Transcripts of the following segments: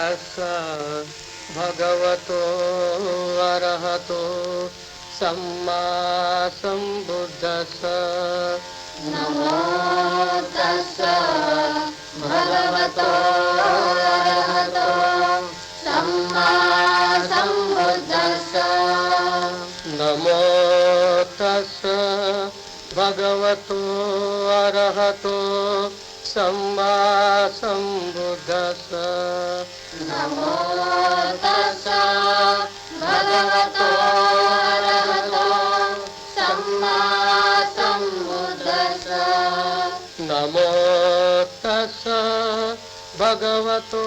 तस्स भगवतो अरहतो सम्मा सम्बुद्धस्स। नमो तस्स भगवतो अरहतो सम्मा सम्बुद्धस्स। नमो तस्स भगवतो अरहतो सम्मा सम्बुद्धस्स। नमो तस्स भगवतो अरहतो सम्मा सम्बुद्धस्स। नमो तस्स भगवतो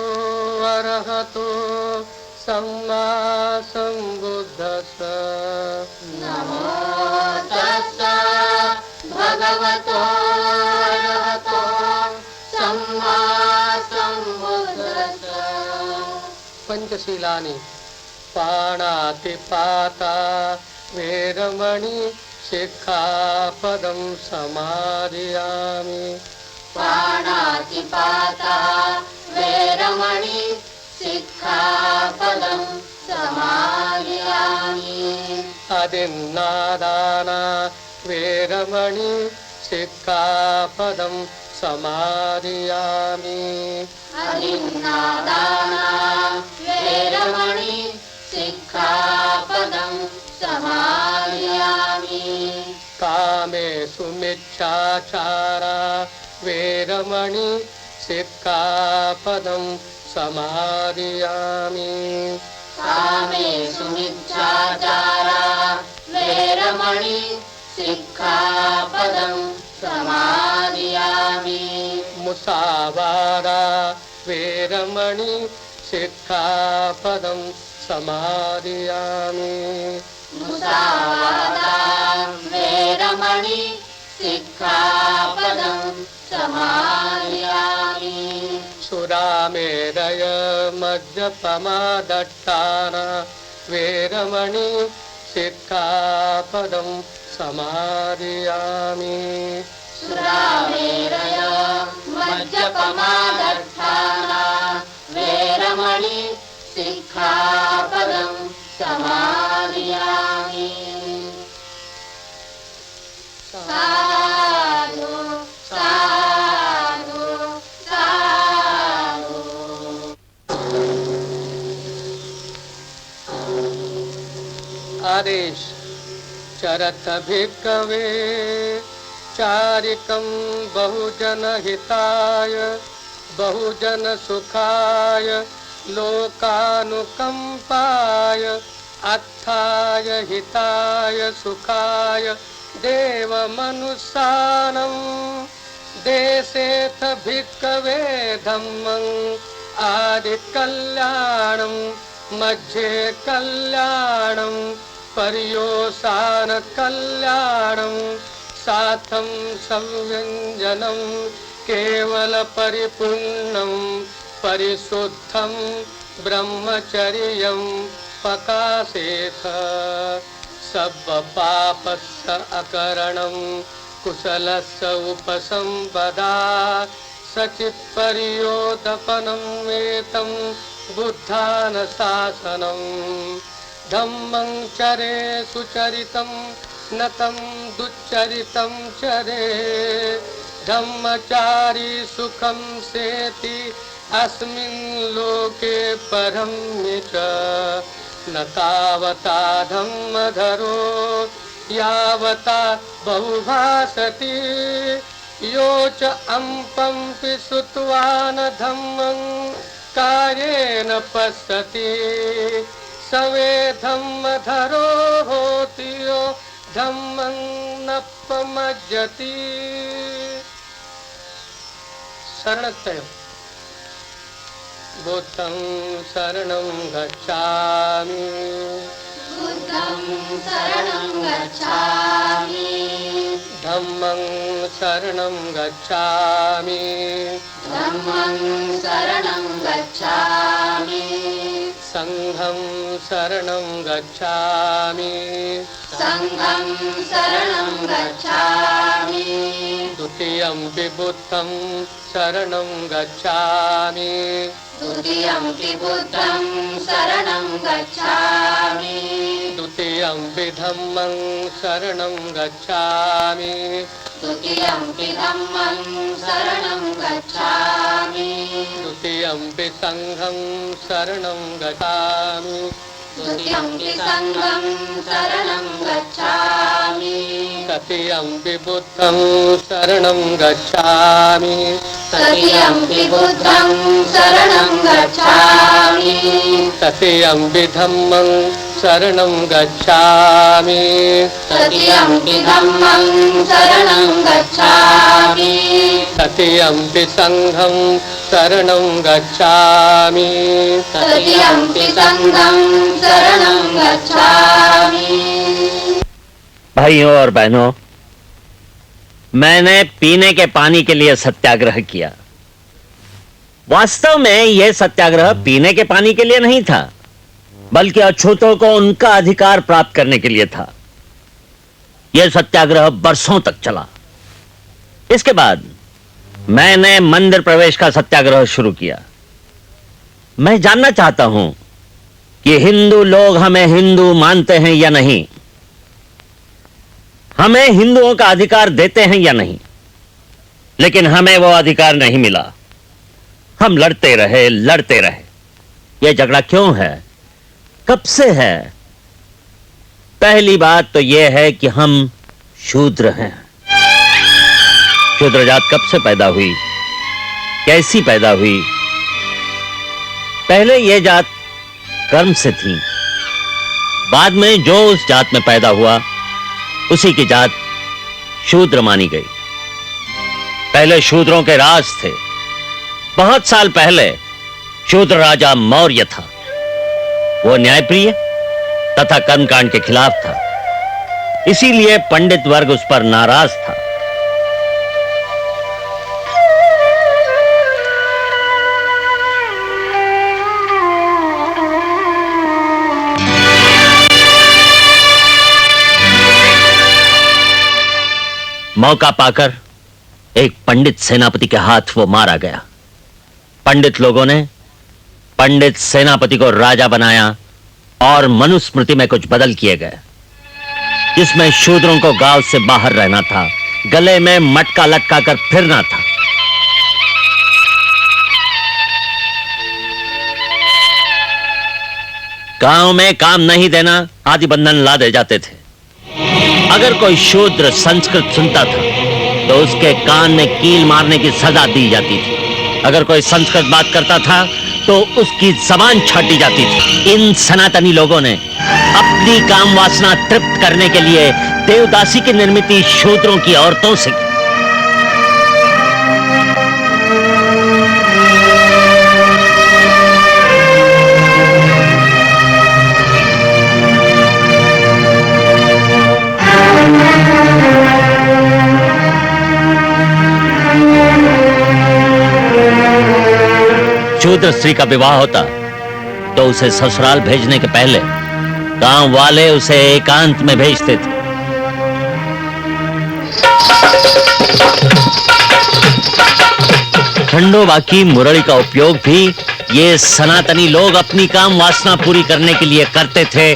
अरहतो सम्मा सम्बुद्धस्स। नमो तस्स भगवतो अरहतो सम्मा सम्बुद्धस्स। पंचशीलानि पाणातिपाता वेरमणि शिक्षापदं समादयामि। पाणातिपाता वेरमणि शिक्षापदं समादयामि। अदिन्नादाना वेरमणि शिक्षापदं समादयामि। अदिन्नादाना वेरमणि शिक्षापदं समादयामि। कामेषु मिच्छाचारा वेरमणि शिक्षापदं समादयामि। कामेषु मिच्छाचारा वेरमणि शिक्षापदं समादयामि। मुसावादा वेरमणि शिक्षापदं समादयामि। मुसावादा वेरमणि शिक्षापदं समादयामि। सुरामेरय मद्यपमादट्टाना वेरमणि शिक्षापदं समादयामि। सुरामेरय मद्यपमादट्टाना वेरमणि शिक्षापदं समादयामि। साधु साधु साधु। आदेश चरत भिक्खवे चारिकं बहुजन हिताय बहुजन सुखाय लोकानुकंपाय अर्थाय हिताय सुखाय देवमनुसानं देशेथ भिक्खवे धम्मं आदि कल्याणं मध्ये कल्याणं पर्योसान कल्याणं साथं संव्यञ्जनं केवल परिपूर्णं परिशुद्धं ब्रह्मचर्यं पकासेथ सर्वपापस्य अकरणं कुशलस्य उपसंपदा सचित्पर्योदपनं एतं बुद्धानुशासनं धम्मं चरे सुचरितं नतं दुच्चरितं चरे धम्मचारी सुखं सेति अस्मिन् लोके परं च न तावता धम्मधरो यावता बहुभासति यो च अम्पं श्रुत्वा न धम्मं कार्येन पश्यति सवे धम्मधरो होति यो धम्मं न पमज्जति। शरणत्तयो बुद्धं शरणं गच्छामि बुद्धं शरणं गच्छामि धम्मं शरणं गच्छामि धम्मं शरणं गच्छामि संघं शरणं गच्छामि संघं शरणं गच्छामि द्वितीयं बुद्धं शरणं गच्छामि द्वितीयं बुद्धं शरणं गच्छामि द्वितीयं धम्मं शरणं गच्छामि द्वितीयं धम्मं शरणं गच्छामि द्वितीयं संघं शरणं गच्छामि द्वितीयं संघं शरणं गच्छामि तृतीयं बुद्धं शरणं गच्छामि तृतीयं बुद्धं शरणं गच्छामि तृतीयं धम्मं शरणं गच्छामि तृतीयं धम्मं शरणं गच्छामि तृतीयं संघं शरणं गच्छामि तृतीयं संघं शरणं गच्छामि। भाइयों और बहनों, मैंने पीने के पानी के लिए सत्याग्रह किया। वास्तव में यह सत्याग्रह पीने के पानी के लिए नहीं था, बल्कि अछूतों को उनका अधिकार प्राप्त करने के लिए था। यह सत्याग्रह बरसों तक चला। इसके बाद मैंने मंदिर प्रवेश का सत्याग्रह शुरू किया। मैं जानना चाहता हूं कि हिंदू लोग हमें हिंदू मानते हैं या नहीं, हमें हिंदुओं का अधिकार देते हैं या नहीं। लेकिन हमें वो अधिकार नहीं मिला। हम लड़ते रहे। यह झगड़ा क्यों है, कब से है? पहली बात तो यह है कि हम शूद्र हैं। शूद्र जात कब से पैदा हुई, कैसी पैदा हुई? पहले यह जात कर्म से थी, बाद में जो उस जात में पैदा हुआ उसी की जात शूद्र मानी गई। पहले शूद्रों के राज थे। बहुत साल पहले शूद्र राजा मौर्य था। वो न्यायप्रिय तथा कर्मकांड के खिलाफ था, इसीलिए पंडित वर्ग उस पर नाराज था। मौका पाकर एक पंडित सेनापति के हाथ वो मारा गया। पंडित लोगों ने पंडित सेनापति को राजा बनाया और मनुस्मृति में कुछ बदल किए गए, जिसमें शूद्रों को गांव से बाहर रहना था, गले में मटका लटका कर फिरना था। गांव में काम नहीं देना आदि बंधन ला दे जाते थे। अगर कोई शूद्र संस्कृत सुनता था तो उसके कान में कील मारने की सजा दी जाती थी। अगर कोई संस्कृत बात करता था तो उसकी जबान छाटी जाती थी। इन सनातनी लोगों ने अपनी काम वासना तृप्त करने के लिए देवदासी की निर्मित शूद्रों की औरतों से की। शूद्र स्त्री का विवाह होता तो उसे ससुराल भेजने के पहले गांव वाले उसे एकांत में भेजते थे। खंडोबा की मुरली का उपयोग भी ये सनातनी लोग अपनी काम वासना पूरी करने के लिए करते थे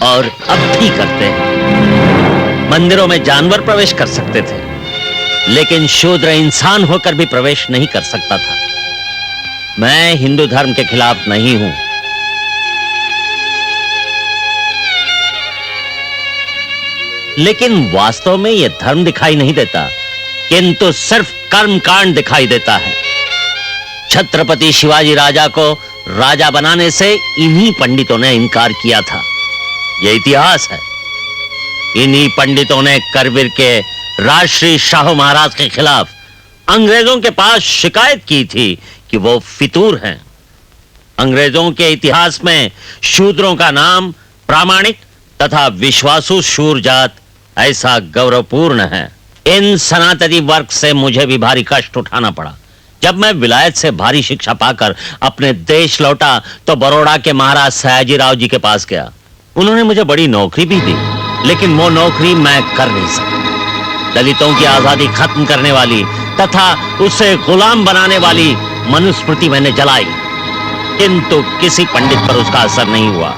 और अब भी करते हैं। मंदिरों में जानवर प्रवेश कर सकते थे, लेकिन शूद्र इंसान होकर भी प्रवेश नहीं कर सकता था। मैं हिंदू धर्म के खिलाफ नहीं हूं, लेकिन वास्तव में यह धर्म दिखाई नहीं देता, किंतु सिर्फ कर्मकांड दिखाई देता है। छत्रपति शिवाजी राजा को राजा बनाने से इन्हीं पंडितों ने इनकार किया था। यह इतिहास है। इन्हीं पंडितों ने करवीर के राजश्री शाहू महाराज के खिलाफ अंग्रेजों के पास शिकायत की थी कि वो फितूर हैं। अंग्रेजों के इतिहास में शूद्रों का नाम प्रामाणिक तथा विश्वासु शूर जात ऐसा गौरवपूर्ण है। इन सनातनी वर्ग से मुझे भी भारी कष्ट उठाना पड़ा, जब मैं विलायत से भारी शिक्षा पाकर अपने देश लौटा तो बड़ौदा के महाराज सयाजीराव जी के पास गया। उन्होंने मुझे बड़ी नौकरी भी दी, लेकिन वो नौकरी मैं कर नहीं सका। दलितों की आजादी खत्म करने वाली तथा उसे गुलाम बनाने वाली मनुस्मृति मैंने जलाई, किंतु किसी पंडित पर उसका असर नहीं हुआ।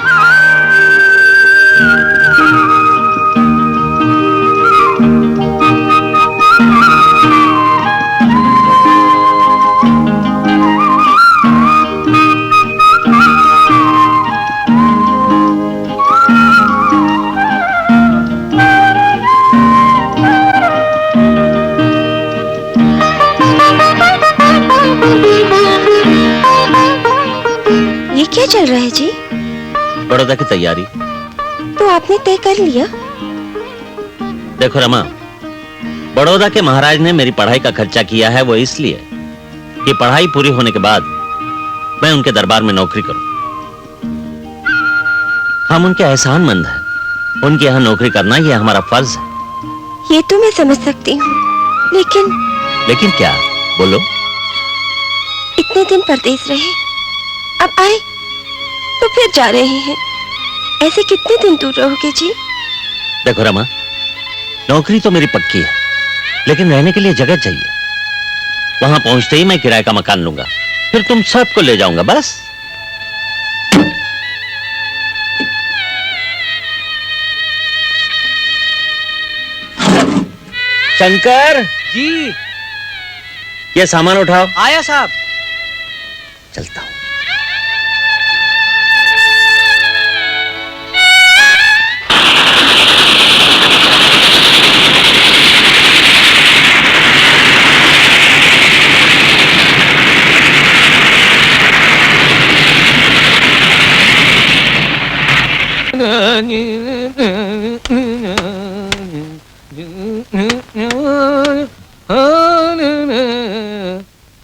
ये क्या चल रहा है जी? बड़ौदा की तैयारी। तो आपने तय कर लिया? देखो रमा, बड़ौदा के महाराज ने मेरी पढ़ाई का खर्चा किया है, वो इसलिए कि पढ़ाई पूरी होने के बाद मैं उनके दरबार में नौकरी करूं। हम उनके एहसानमंद हैं, उनके यहाँ नौकरी करना ये हमारा फर्ज है। ये तो मैं समझ सकती हूँ, लेकिन क्या? बोलो। इतने दिन परदेश रहे, अब आए तो फिर जा रहे हैं। ऐसे कितने दिन दूर रहोगे जी? देखो रमा, नौकरी तो मेरी पक्की है, लेकिन रहने के लिए जगह चाहिए। वहां पहुंचते ही मैं किराए का मकान लूंगा, फिर तुम सबको ले जाऊंगा। बस शंकर जी। ये सामान उठाओ। आया साहब। चलता हूं।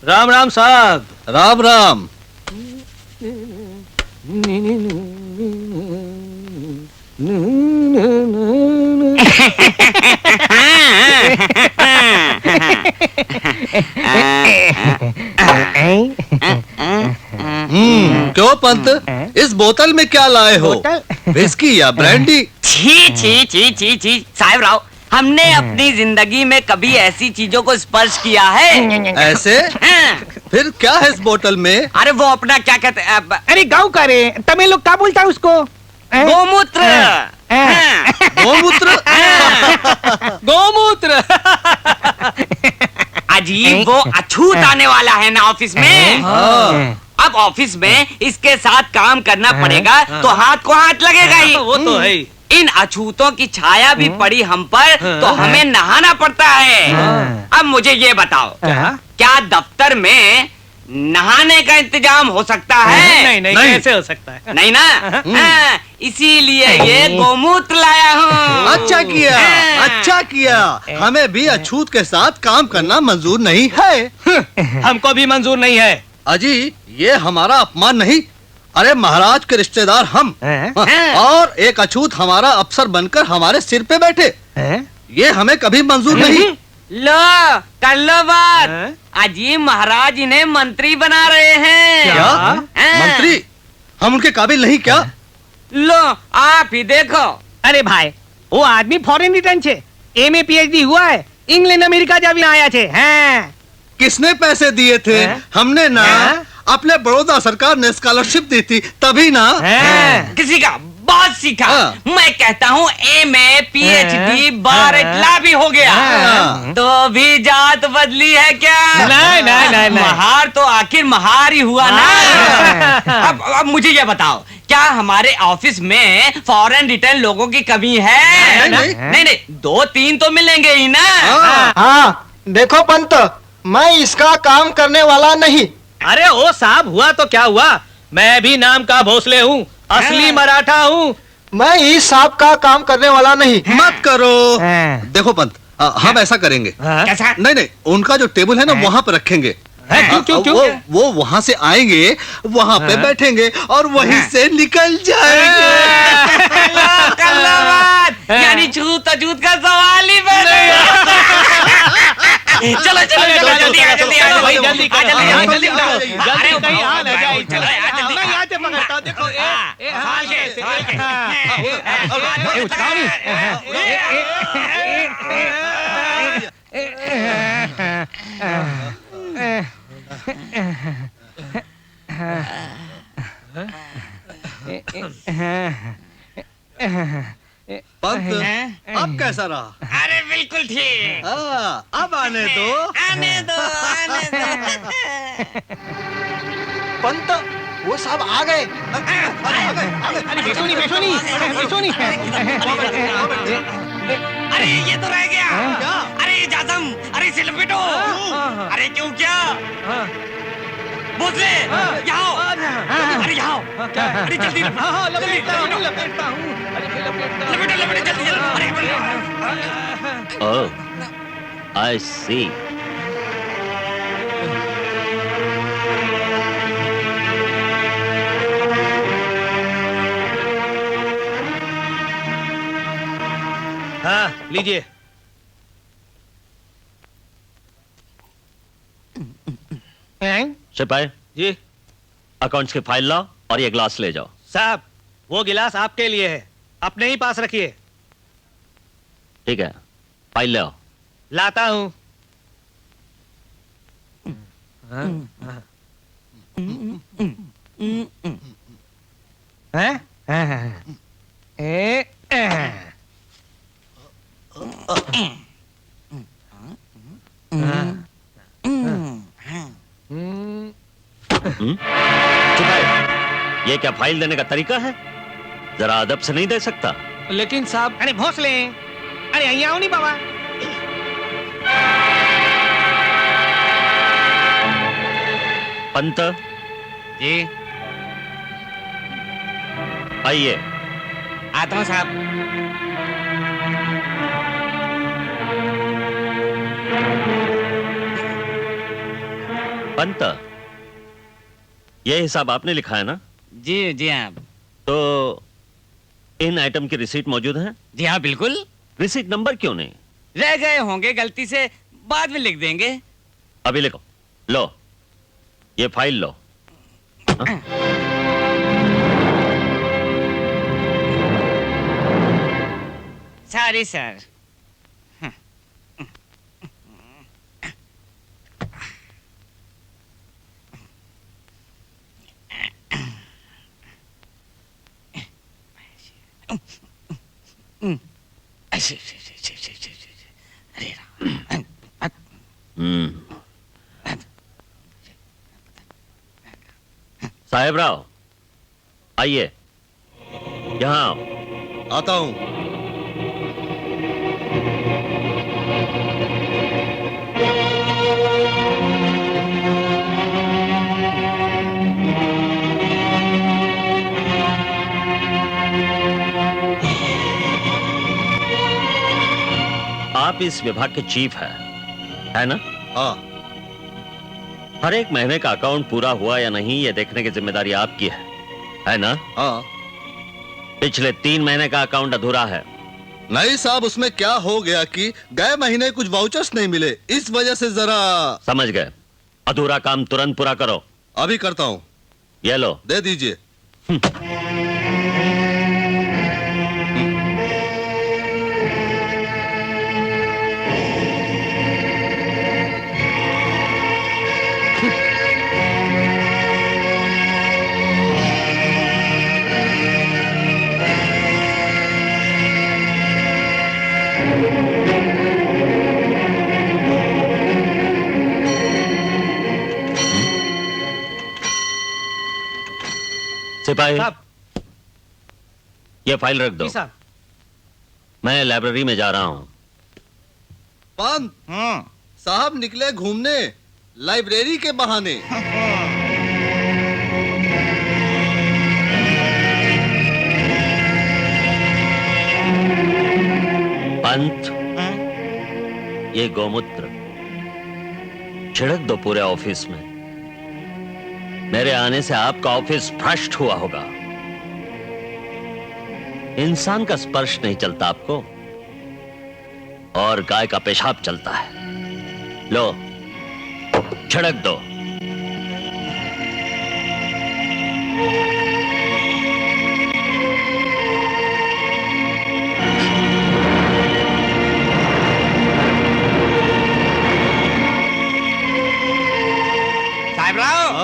राम राम साहब। राम राम। क्यों पंत, इस बोतल में क्या लाए हो? विस्की या ब्रांडी? छी छी छी छी छी साहिब राव, हमने अपनी जिंदगी में कभी ऐसी चीजों को स्पर्श किया है? ऐसे? फिर क्या है इस बोतल में? अरे वो अपना क्या कहते हैं अरे गाँव का रे, तमिल लोग क्या बोलता है उसको? गोमूत्र। गोमूत्र? गोमूत्र। अजीब, वो अछूत आने वाला है ना ऑफिस में। अब ऑफिस में इसके साथ काम करना पड़ेगा तो हाथ को हाथ लगेगा ही। वो तो है। इन अछूतों की छाया भी पड़ी हम पर, तो हमें नहाना पड़ता है। अब मुझे ये बताओ, क्या दफ्तर में नहाने का इंतजाम हो सकता है? नहीं नहीं, कैसे हो सकता है? नहीं ना? इसीलिए ये गोमूत्र लाया हूँ। अच्छा किया, अच्छा किया। हमें भी अछूत के साथ काम करना मंजूर नहीं है। हमको भी मंजूर नहीं है। अजी, ये हमारा अपमान नहीं। अरे महाराज के रिश्तेदार हम, और एक अछूत हमारा अफसर बनकर हमारे सिर पे बैठे, ये हमें कभी मंजूर नहीं। लो कर लो बात। अजीब, महाराज इन्हें मंत्री बना रहे हैं। क्या? मंत्री? हम उनके काबिल नहीं क्या? लो आप ही देखो। अरे भाई, वो आदमी फॉरेन रिटर्न छे, एमए पीएचडी हुआ है, इंग्लैंड अमेरिका जा भी आया छे। किसने पैसे दिए थे? हमने ना। अपने बड़ौदा सरकार ने स्कॉलरशिप दी थी, तभी ना। किसी का बहुत सीखा। मैं कहता हूँ एमए पीएचडी बार इतला भी हो गया, तो भी जात बदली है क्या? नहीं नहीं नहीं, महार तो आखिर महार ही हुआ ना। अब मुझे ये बताओ, क्या हमारे ऑफिस में फॉरेन रिटर्न लोगों की कमी है? नहीं, 2-3 तो मिलेंगे ही ना। हाँ, देखो पंत, मैं इसका काम करने वाला नहीं। अरे ओ साहब, हुआ तो क्या हुआ, मैं भी नाम का भोसले हूँ, असली मराठा हूँ। मैं इस सांप का काम करने वाला नहीं। मत करो। देखो पंत, हम ऐसा करेंगे। कैसा? नहीं, उनका जो टेबल है ना वहाँ पे रखेंगे। क्यों? वो वहाँ से आएंगे, वहाँ पे बैठेंगे और वहीं से निकल जाएंगे। यानी छूत अछूत का सवाल ही पैदा चलो चलो चलो जल्दी आ जल्दी आ भाई जल्दी आ जल्दी करो, आ जल्दी जल्दी करो। अरे जल्दी कहीं आ ना जाए। चलो आ जल्दी मैं यहाँ से पकड़ता हूँ, देखो संभाल के उठाओ पंत, अब कैसा रहा? अरे बिल्कुल ठीक। अब आने दो। आने दो आने दो। पंत, वो साहब आ गए। अरे बैठो नहीं बैठो नहीं बैठो नहीं। अरे ये तो रह गया। अरे जादम, अरे इसे लपेटो। अरे क्यों क्या? भोसले, यहाँ आओ। अरे यहाँ आओ। अरे जल्दी लपेटता हूँ। लपेटो लपेटो जल्दी जल्दी। अरे ओह, आई सी। हाँ लीजिए। सिपाही जी अकाउंट्स की फाइल लाओ और ये ग्लास ले जाओ। साहब, वो गिलास आपके लिए है, अपने ही पास रखिए। ठीक है, फाइल ले आओ। लाता हूँ। ये क्या फाइल देने का तरीका है? जरा अदब से नहीं दे सकता? लेकिन साहब, अरे भोसले, अरे यहाँ आओ नहीं बाबा। पंत जी आइए। आता हूँ साहब। पंत, ये हिसाब आपने लिखा है ना? जी जी हाँ। तो इन आइटम की रिसीट मौजूद है? जी हाँ बिल्कुल। रिसीट नंबर क्यों नहीं? रह गए होंगे गलती से, बाद में लिख देंगे। अभी लिखो। लो, ये फाइल लो। Sorry sir. साहेबराव, आइए, यहाँ आओ। आता हूँ। आप इस विभाग के चीफ है ना? हाँ। हर एक महीने का अकाउंट पूरा हुआ या नहीं, ये देखने की जिम्मेदारी आपकी है ना? हाँ। पिछले 3 महीने का अकाउंट अधूरा है। नहीं साहब, उसमें क्या हो गया कि गए महीने कुछ वाउचर्स नहीं मिले, इस वजह से जरा। समझ गए। अधूरा काम तुरंत पूरा करो। अभी करता हूँ। ये लो, दे दीजिए। सिपाही, साहब, ये फाइल रख दो। जी साहब। मैं लाइब्रेरी में जा रहा हूँ। पंत, साहब निकले घूमने लाइब्रेरी के बहाने। पंत, ये गौमूत्र छिड़क दो पूरे ऑफिस में। मेरे आने से आपका ऑफिस भ्रष्ट हुआ होगा। इंसान का स्पर्श नहीं चलता आपको, और गाय का पेशाब चलता है। लो, छिड़क दो। साहबराव,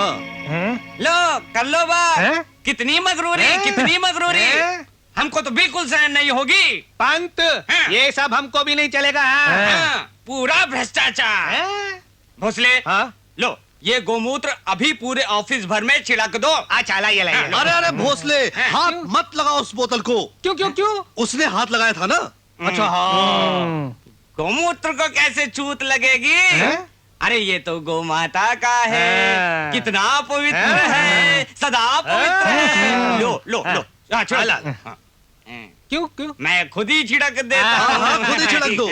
लो कर लो बात। हैं? कितनी मगरूरी, कितनी मगरूरी। हैं? हमको तो बिल्कुल सहन नहीं होगी। पंत, हाँ। ये सब हमको भी नहीं चलेगा। हाँ, पूरा भ्रष्टाचार। हैं? भोसले, हाँ? लो ये गोमूत्र अभी पूरे ऑफिस भर में छिड़क दो। अच्छा लाइए लाइए। अरे अरे भोसले, हाथ मत लगाओ उस बोतल को। क्यों क्यों क्यों? उसने हाथ लगाया था ना। अच्छा हाँ। गोमूत्र को कैसे छूत लगेगी? हैं? अरे ये तो गौ माता का है। हाँ। कितना पवित्र है, सदा पवित्र है। लो लो लो, हाँ, छिड़क। हाँ। क्यों क्यों? मैं खुद ही छिड़क देता हाँ, हूँ। हाँ, खुद ही छिड़क दो।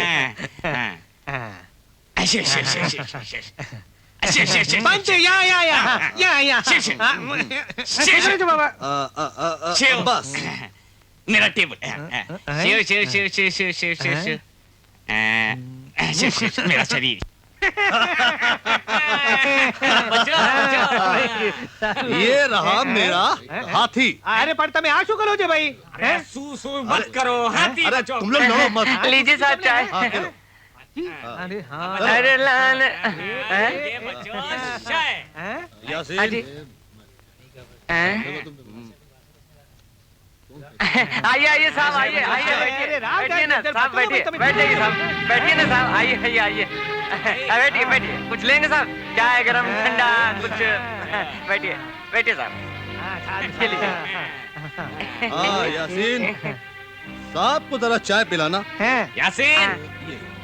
ऐसे, ऐसे, ऐसे, ऐसे, ऐसे, ऐसे, ऐसे, ऐसे। पंच यहाँ यहाँ यहाँ यहाँ यहाँ। शिव। शिव बाबा। शिव। बस। मेरा टेबल। शिव शिव शिव शिव शिव शिव शिव शिव। शिव शिव शिव, मेरा शरीर। बचो, बचो। ये रहा मेरा हाथी। अरे पड़ता में आंसू करो जे भाई। हैं? सू सू मत करो, हाथी अरे बचो। तुम लोग लड़ो मत। लीजिए साहब चाय। हाँ, चलो। अरे हाँ। अरे लाल, ये बचो चाय। हैं? यासीन, आइए आइए साहब, आइए आइए, अरे राम बैठिए ना जाए, साहब, बैठो, बैठिए बैठो, बैठिए साहब, बैठिए ना साहब, आइए आइए आइए, बैठिए बैठिए, कुछ लेंगे साहब, चाय गरम ठंडा कुछ, बैठिए बैठिए साहब, ये लीजिए। हाँ यासीन, साहब को जरा चाय पिलाना। हैं? यासीन,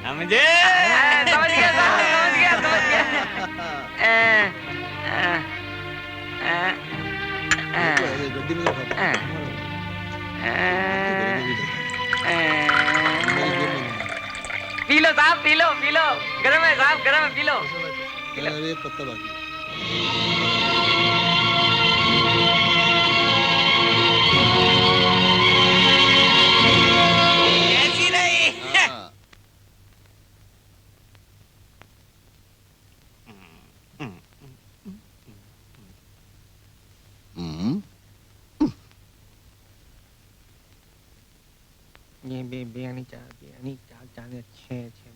समझे? समझ गया साहब, समझ गया, समझ गया। पी लो साहब, पी लो, पी लो, गरम है साहब, गरम है, पी लो। अरे पत्ता बाकी। कैसी रही? ये बिरयानी चार चार छः छः।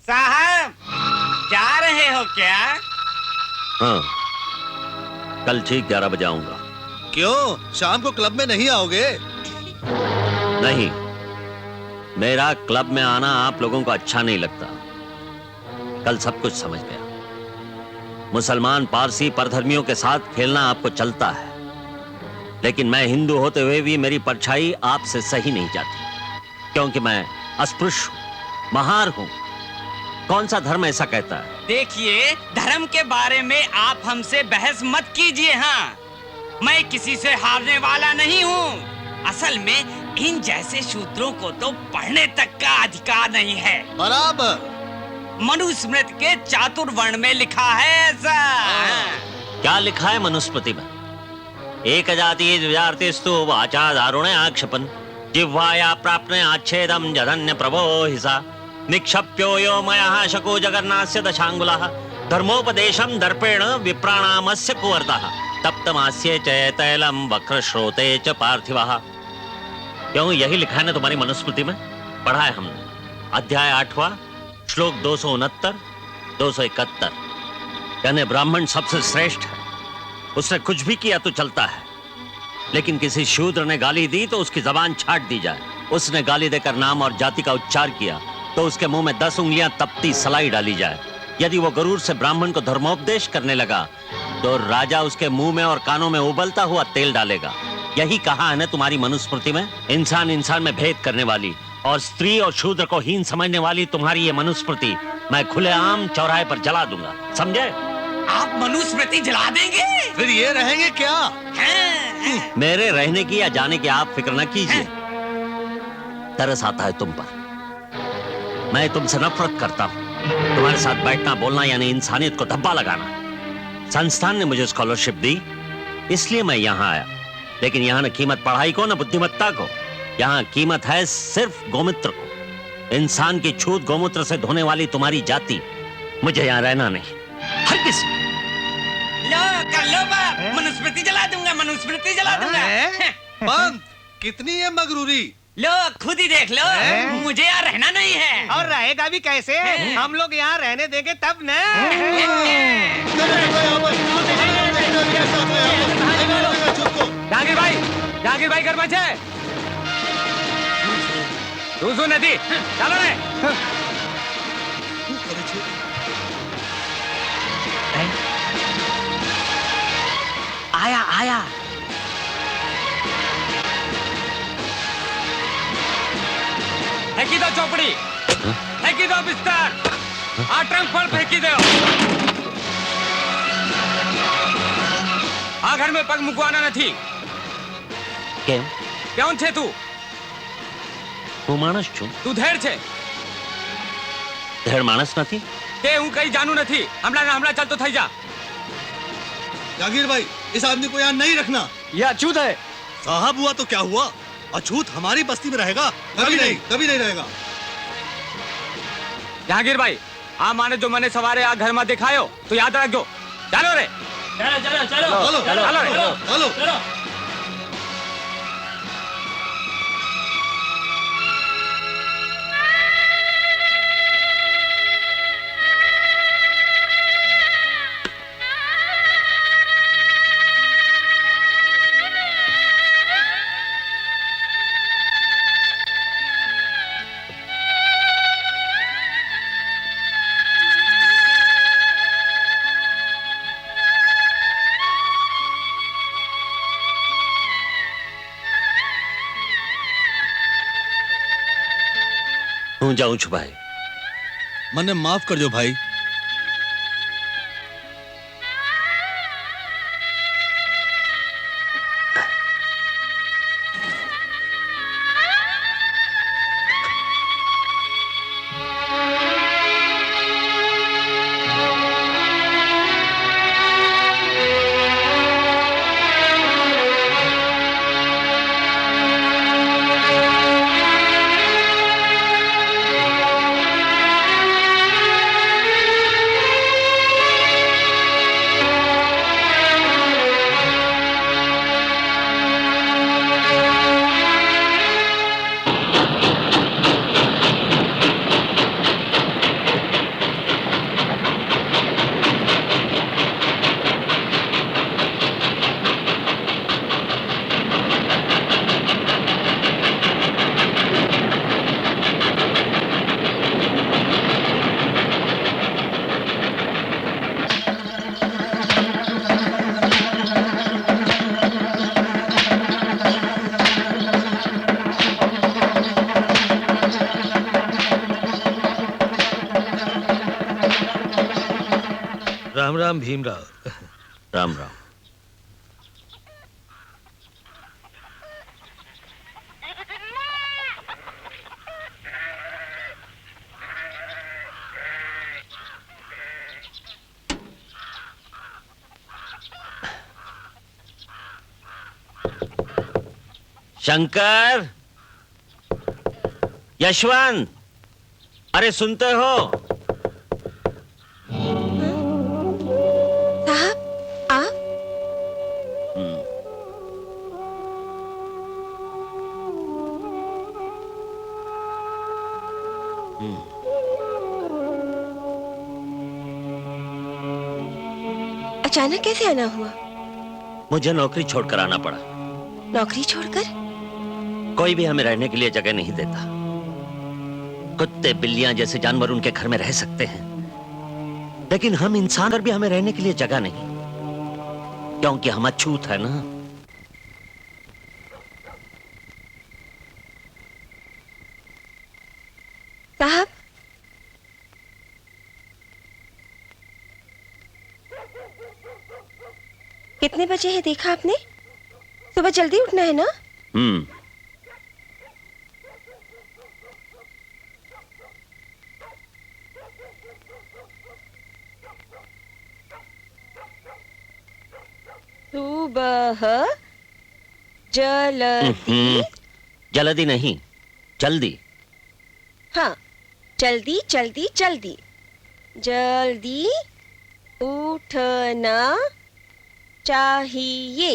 साहब, जा रहे हो क्या? हाँ, कल ठीक 11 बजे आऊंगा। क्यों, शाम को क्लब में नहीं आओगे? नहीं, मेरा क्लब में आना आप लोगों को अच्छा नहीं लगता। कल सब कुछ समझ गया। मुसलमान पारसी परधर्मियों के साथ खेलना आपको चलता है, लेकिन मैं हिंदू होते हुए भी मेरी परछाई आपसे सही नहीं जाती, क्योंकि मैं अस्पृश्य हूं, महार हूं। कौन सा धर्म ऐसा कहता है? देखिए, धर्म के बारे में आप हमसे बहस मत कीजिए। हाँ, मैं किसी से हारने वाला नहीं हूँ। असल में इन जैसे शूद्रों को तो पढ़ने तक का अधिकार नहीं है। बराबर। मनुस्मृति के चातुर्वर्ण में लिखा है ऐसा। क्या लिखा है मनुस्मृति में? एक जाति द्विजातिस्तु वाचा दारुणे आक्षेपन जिह्वाया प्राप्ने आच्छेदम जधन्य प्रभो हिसा निक्षप्यो यो मयः शको जगन्नास्य दशांगुलः धर्मोपदेशम दर्पेण विप्राणामस्य कुवर्तः तप्तमास्य च तैलम वक्रश्रोते च पार्थिवः। क्यों, यही लिखा है ना तुम्हारी मनुस्मृति में? पढ़ा है हमने। अध्याय 8वां, श्लोक 269, 271। कहने ब्राह्मण सबसे श्रेष्ठ है, उसने कुछ भी किया तो चलता है, लेकिन किसी शूद्र ने गाली दी तो उसकी जबान छाट दी जाए। उसने गाली देकर नाम और जाति का उच्चार किया तो उसके मुंह में 10 उंगलियां तपती सलाई डाली जाए। यदि वो गरुड़ से ब्राह्मण को धर्मोपदेश करने लगा तो राजा उसके मुंह में और कानों में उबलता हुआ तेल डालेगा। यही कहा है ना तुम्हारी मनुस्मृति में। इंसान इंसान में भेद करने वाली और स्त्री और शूद्र को हीन समझने वाली तुम्हारी ये मनुस्मृति मैं खुलेआम चौराहे पर जला दूंगा, समझे? आप मनुस्मृति जला देंगे? फिर ये रहेंगे क्या? मेरे रहने की या जाने की आप फिक्र न कीजिए। तरस आता है तुम पर, मैं तुमसे नफरत करता हूं। तुम्हारे साथ बैठना बोलना यानी इंसानियत को धब्बा लगाना। संस्थान ने मुझे स्कॉलरशिप दी, इसलिए मैं यहाँ आया। लेकिन यहाँ न कीमत पढ़ाई को न बुद्धिमत्ता को, यहाँ कीमत है सिर्फ गोमूत्र को। इंसान की छूत गोमूत्र से धोने वाली तुम्हारी जाति, मुझे यहाँ रहना नहीं। हर किसी लो कर लो बाप, मनुस्मृति जला दूंगा, मनुस्मृति जला दूंगा। पंत, कितनी है मगरूरी। लो खुद ही देख लो, मुझे यहाँ रहना नहीं है। और रहेगा भी कैसे? हम लोग यहाँ रहने देंगे तब न। जहांगीर भाई घर बचे। दूसू नदी चलो रे। आया आया। फेंकी दो चौपड़ी, फेंकी दो बिस्तर, ट्रंक पर फेंकी दो। आ घर में पग मुकवाना नहीं। કેમ? क्यों छे तू? હું માણસ છું, तू धेर छे? ધેડ માણસ નથી। તે હું કઈ જાણું નથી। હમણાં ચાલ તો થઈ जा। जागीर भाई, इस आदमी को यहाँ नहीं रखना। ये अछूत है। साहब हुआ तो क्या हुआ, अछूत हमारी बस्ती में रहेगा? कभी नहीं, कभी नहीं रहेगा। जहांगीर भाई, आ माने जो मैंने सवारे आ घर में दिखायो तो याद रख दो। चलो रे, चलो चलो चलो चलो चलो चलो चलो। હું જાઉં છું ભાઈ। મને માફ કરજો ભાઈ। राम राम भीमराव। राम राम। शंकर, यशवंत, अरे सुनते हो? साहब आप? अचानक कैसे आना हुआ? मुझे नौकरी छोड़कर आना पड़ा। नौकरी छोड़कर? कोई भी हमें रहने के लिए जगह नहीं देता। कुत्ते बिल्लियां जैसे जानवर उनके घर में रह सकते हैं, लेकिन हम इंसान पर भी हमें रहने के लिए जगह नहीं, क्योंकि हम अछूत है ना। साहब, कितने बजे है देखा आपने? सुबह जल्दी उठना है ना? सुबह जल्दी। जल्दी नहीं, जल्दी। हाँ, जल्दी जल्दी जल्दी जल्दी उठना चाहिए।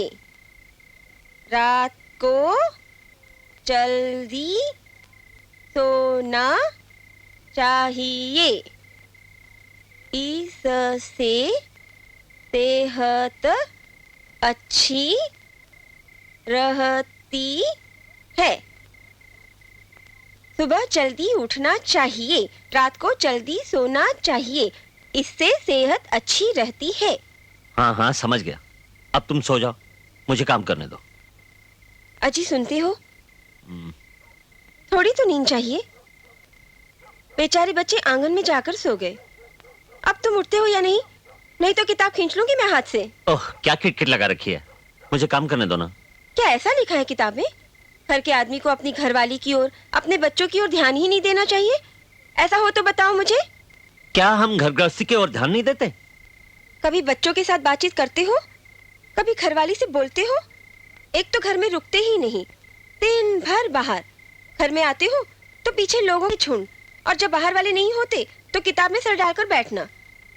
रात को जल्दी सोना चाहिए। इससे सेहत अच्छी रहती है। सुबह जल्दी उठना चाहिए, रात को जल्दी सोना चाहिए, इससे सेहत अच्छी रहती है। हाँ हाँ, समझ गया। अब तुम सो जाओ, मुझे काम करने दो। अजी सुनते हो, थोड़ी तो नींद चाहिए। बेचारे बच्चे आंगन में जाकर सो गए। अब तुम उठते हो या नहीं? नहीं तो किताब खींच लूंगी मैं हाथ से। ओह, क्या किटकिट लगा रखी है, मुझे काम करने दो ना। क्या ऐसा लिखा है किताब में? घर के आदमी को अपनी घरवाली की ओर, अपने बच्चों की ओर ध्यान ही नहीं देना चाहिए? ऐसा हो तो बताओ मुझे। क्या हम घर गृहस्थी की ओर ध्यान नहीं देते? कभी बच्चों के साथ बातचीत करते हो, कभी घरवाली से बोलते हो? एक तो घर में रुकते ही नहीं, दिन भर बाहर। घर में आते हो तो पीछे लोगों के झुंड, और जब बाहर वाले नहीं होते तो किताब में सर डालकर बैठना।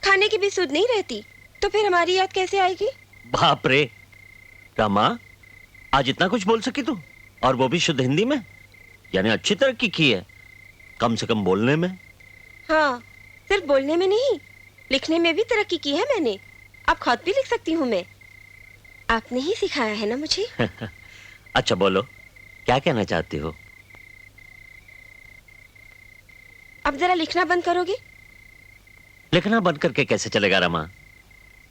खाने की भी सुध नहीं रहती, तो फिर हमारी याद कैसे आएगी? बाप रे रमा, आज इतना कुछ बोल सकी तू, और वो भी शुद्ध हिंदी में। यानी अच्छी तरक्की की है, कम से कम बोलने में। हाँ, सिर्फ बोलने में नहीं, लिखने में भी तरक्की की है मैंने। अब खुद भी लिख सकती हूँ मैं। आपने ही सिखाया है ना मुझे। अच्छा बोलो, क्या कहना चाहती हो? अब जरा लिखना बंद करोगे? लिखना बंद करके कैसे चलेगा रमा?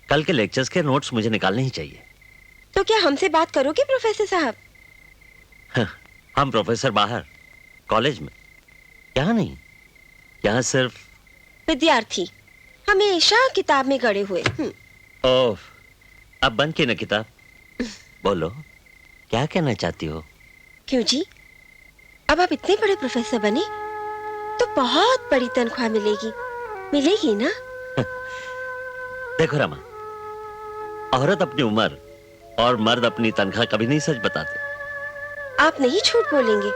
कल के लेक्चर्स के नोट्स मुझे निकालने ही चाहिए। तो क्या हमसे बात करोगे प्रोफेसर साहब? हम प्रोफेसर बाहर कॉलेज में, यहाँ नहीं। यहाँ सिर्फ विद्यार्थी, हमेशा किताब में गड़े हुए। ओह, अब बंद की ना किताब। बोलो, क्या कहना चाहती हो? क्यों जी, अब आप इतने बड़े प्रोफेसर बने तो बहुत बड़ी तनख्वाह मिलेगी। मिलेगी ना? देखो रमा, औरत अपनी उम्र और मर्द अपनी तनख्वाह कभी नहीं सच बताते। आप नहीं झूठ बोलेंगे,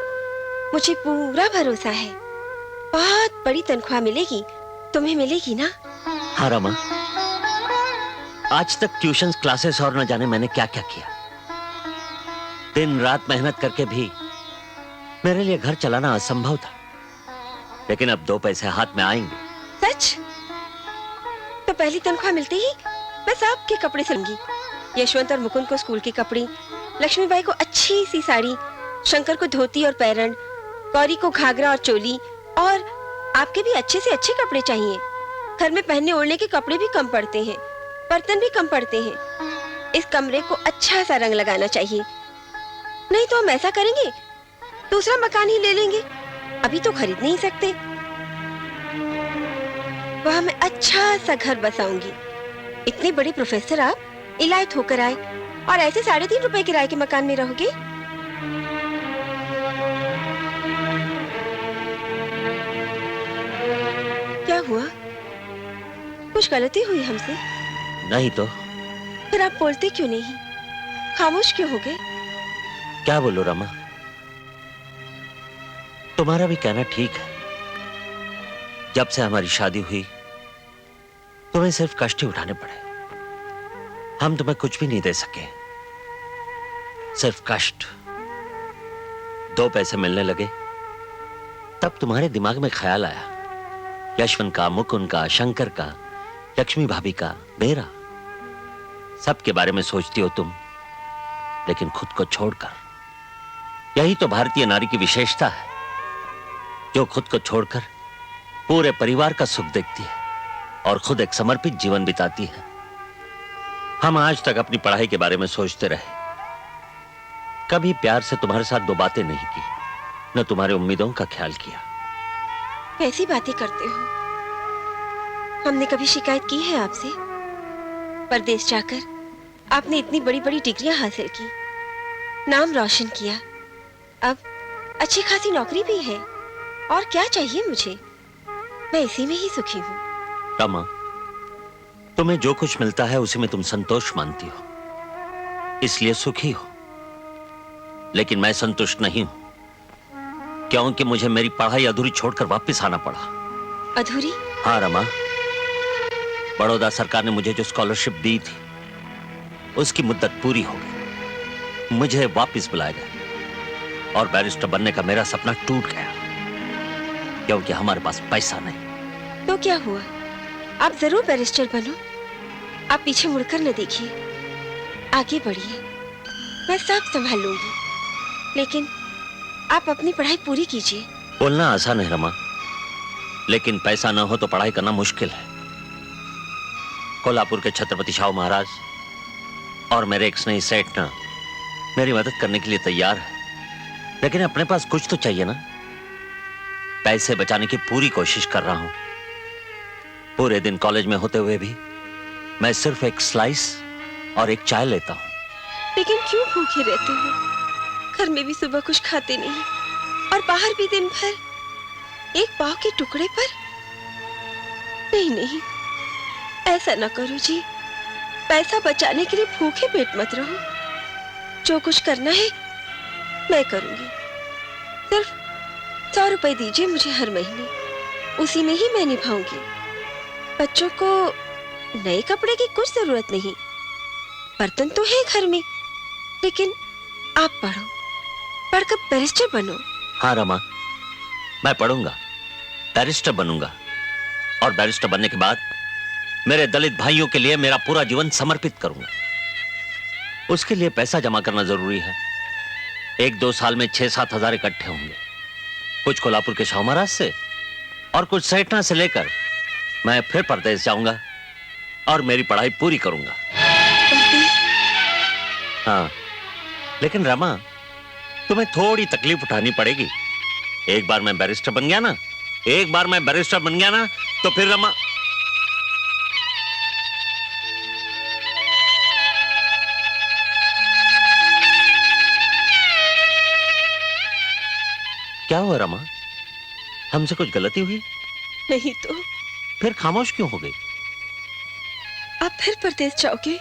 मुझे पूरा भरोसा है। बहुत बड़ी तनख्वाह मिलेगी, तुम्हें मिलेगी ना? हाँ रमा, आज तक ट्यूशन क्लासेस और न जाने मैंने क्या क्या किया। दिन रात मेहनत करके भी मेरे लिए घर चलाना असंभव था, लेकिन अब 2 पैसे हाथ में आएंगे। सच? तो पहली तनख्वाह मिलते ही बस आपके कपड़े सिलूंगी। यशवंत और मुकुंद को स्कूल के कपड़े, लक्ष्मीबाई को अच्छी सी साड़ी, शंकर को धोती और पैरण, गौरी को घाघरा और चोली, और आपके भी अच्छे से अच्छे कपड़े चाहिए। घर में पहनने ओढ़ने के कपड़े भी कम पड़ते हैं, बर्तन भी कम पड़ते हैं। इस कमरे को अच्छा सा रंग लगाना चाहिए। नहीं तो हम ऐसा करेंगे, दूसरा मकान ही ले लेंगे। अभी तो खरीद नहीं सकते। वहां मैं अच्छा सा घर बसाऊंगी। इतने बड़े प्रोफेसर आप इलायत होकर आए और ऐसे 3.5 रुपए किराए के मकान में रहोगे? क्या हुआ? कुछ गलती हुई हमसे? नहीं तो फिर आप बोलते क्यों नहीं? खामोश क्यों हो गए? क्या बोलो रमा, तुम्हारा भी कहना ठीक है। जब से हमारी शादी हुई तुम्हें सिर्फ कष्ट ही उठाने पड़े। हम तुम्हें कुछ भी नहीं दे सके, सिर्फ कष्ट। 2 पैसे मिलने लगे तब तुम्हारे दिमाग में ख्याल आया, यशवंत का, मुकुंद का, शंकर का, लक्ष्मी भाभी का, मेरा। सबके बारे में सोचती हो तुम, लेकिन खुद को छोड़कर। यही तो भारतीय नारी की विशेषता है, जो खुद को छोड़कर पूरे परिवार का सुख देखती है और खुद एक समर्पित जीवन बिताती है। हम आज तक अपनी पढ़ाई के बारे में सोचते रहे, कभी प्यार से तुम्हारे साथ 2 बातें नहीं की, न तुम्हारी उम्मीदों का ख्याल किया। कैसी बातें करते हो? हमने कभी शिकायत की है आपसे? परदेश जाकर आपने इतनी बड़ी बड़ी डिग्रियां हासिल की, नाम रोशन किया, अब अच्छी खासी नौकरी भी है। और क्या चाहिए मुझे? मैं इसी में ही सुखी हूँ। रमा, तुम्हें जो कुछ मिलता है उसी में तुम संतोष मानती हो। इसलिए सुखी हो, लेकिन मैं संतुष्ट नहीं हूं, क्योंकि मुझे मेरी पढ़ाई अधूरी छोड़कर वापस आना पड़ा। अधूरी? हाँ रमा, बड़ौदा सरकार ने मुझे जो स्कॉलरशिप दी थी उसकी मुद्दत पूरी हो गई। मुझे वापस बुलाया गया और बैरिस्टर बनने का मेरा सपना टूट गया, क्योंकि हमारे पास पैसा नहीं। तो क्या हुआ? आप जरूर बैरिस्टर बनो। आप पीछे मुड़कर न देखिए, आगे बढ़िए, मैं सब संभाल लूंगी। लेकिन आप अपनी पढ़ाई पूरी कीजिए। बोलना आसान है रमा, लेकिन पैसा न हो तो पढ़ाई करना मुश्किल है। कोल्हापुर के छत्रपति शाहू महाराज और मेरे एक स्नेही सेठ ना मेरी मदद करने के लिए तैयार है, लेकिन अपने पास कुछ तो चाहिए ना। पैसे बचाने की पूरी कोशिश कर रहा हूं। पूरे दिन कॉलेज में होते हुए भी मैं सिर्फ एक स्लाइस और एक चाय लेता हूं। लेकिन क्यों भूखे रहते हो? घर में भी सुबह कुछ खाते नहीं और बाहर भी दिन भर एक पाव के टुकड़े पर। नहीं नहीं, ऐसा ना करो जी। पैसा बचाने के लिए भूखे पेट मत रहो। जो कुछ करना है मैं करूंगी। सिर्फ 100 रुपए दीजिए मुझे हर महीने, उसी में ही मैं निभाऊंगी। बच्चों को नए कपड़े की कुछ जरूरत नहीं, बर्तन तो है घर में, लेकिन आप पढ़ो, पढ़कर बैरिस्टर बनो। हाँ रमा, मैं पढ़ूंगा, बैरिस्टर बनूंगा, और बैरिस्टर बनने के बाद मेरे दलित भाइयों के लिए मेरा पूरा जीवन समर्पित करूंगा। उसके लिए पैसा जमा करना जरूरी है। 1-2 साल में 6-7 हजार इकट्ठे होंगे, कुछ कोल्हापुर के शाहू महाराज से और कुछ सेठना से लेकर मैं फिर परदेश जाऊंगा और मेरी पढ़ाई पूरी करूंगा। हाँ, लेकिन रमा, तुम्हें थोड़ी तकलीफ उठानी पड़ेगी। एक बार मैं बैरिस्टर बन गया ना, तो फिर रमा। क्या हुआ रमा? हमसे कुछ गलती हुई? नहीं तो फिर खामोश क्यों हो गई? आप फिर परदेश जाओगे?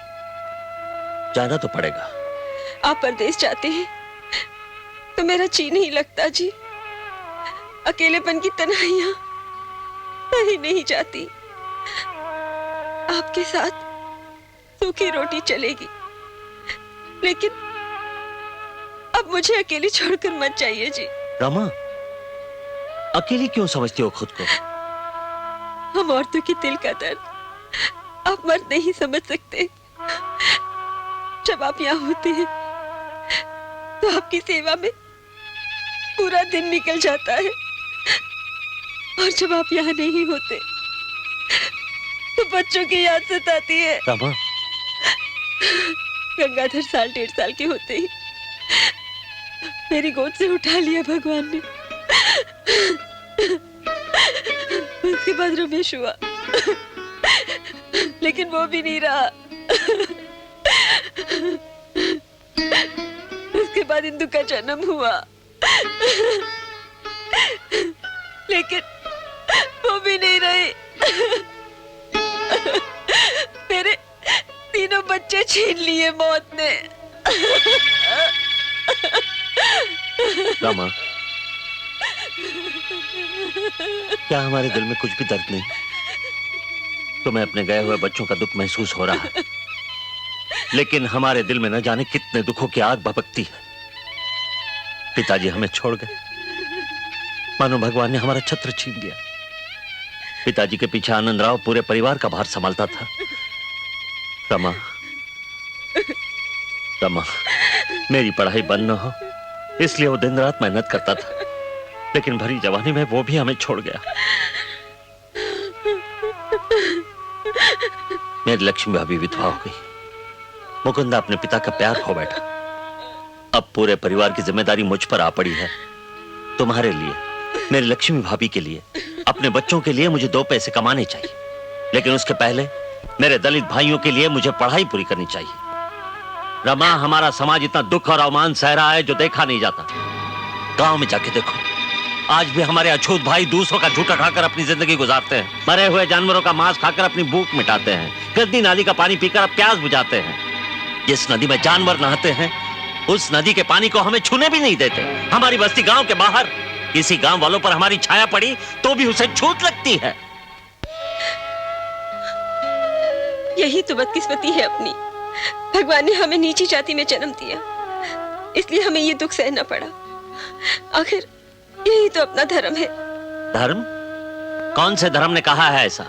जाना तो पड़ेगा। आप परदेश जाते हैं तो मेरा जी नहीं लगता जी। अकेलेपन की तन्हाइयां कहीं नहीं जाती। आपके साथ सूखी रोटी चलेगी, लेकिन अब मुझे अकेली छोड़कर मत जाइए जी। रमा, अकेली क्यों समझती हो खुद को? हम औरतों के दिल का दर्द आप मर्द नहीं समझ सकते। जब आप यहाँ होते हैं तो आपकी सेवा में पूरा दिन निकल जाता है, और जब आप यहाँ नहीं होते तो बच्चों की याद सताती है। रमा, गंगाधर 1.5 साल के होते ही मेरी गोद से उठा लिया भगवान ने। उसके बाद रमेश हुआ, लेकिन वो भी नहीं रहा। उसके बाद इंदु का जन्म हुआ, लेकिन वो भी नहीं रही। मेरे 3 बच्चे छीन लिए मौत ने। रमा, क्या हमारे दिल में कुछ भी दर्द नहीं? तुम्हें अपने गए हुए बच्चों का दुख महसूस हो रहा है, लेकिन हमारे दिल में न जाने कितने दुखों की आग भभकती है। पिताजी हमें छोड़ गए, मानो भगवान ने हमारा छत्र छीन लिया। पिताजी के पीछे आनंद राव पूरे परिवार का भार संभालता था। रमा, रमा, मेरी पढ़ाई बंद न हो इसलिए वो दिन रात मेहनत करता था, लेकिन भरी जवानी में वो भी हमें छोड़ गया। मेरी लक्ष्मी भाभी विधवा हो गई, मुकुंदा अपने पिता का प्यार खो बैठा। अब पूरे परिवार की जिम्मेदारी मुझ पर आ पड़ी है। तुम्हारे लिए, मेरी लक्ष्मी भाभी के लिए, अपने बच्चों के लिए मुझे 2 पैसे कमाने चाहिए, लेकिन उसके पहले मेरे दलित भाइयों के लिए मुझे पढ़ाई पूरी करनी चाहिए। रमा, हमारा समाज इतना दुख और अवमान सह रहा है जो देखा नहीं जाता। गांव में जाके देखो, आज भी हमारे अछूत भाई दूसरों का झूठा खाकर अपनी जिंदगी गुजारते हैं, मरे हुए जानवरों का मांस खाकर अपनी भूख मिटाते हैं, गंदी नाली का पानी पीकर प्यास बुझाते हैं। जिस नदी में जानवर नहाते हैं उस नदी के पानी को हमें छूने भी नहीं देते। हमारी बस्ती गांव के बाहर किसी गांव वालों पर हमारी छाया पड़ी तो भी उसे छूट लगती है। यही तो बदकिस्मती है अपनी। भगवान ने हमें नीची जाति में जन्म दिया, इसलिए हमें ये दुख सहना पड़ा। आखिर यही तो अपना धर्म है। धर्म? कौन से धर्म ने कहा है ऐसा?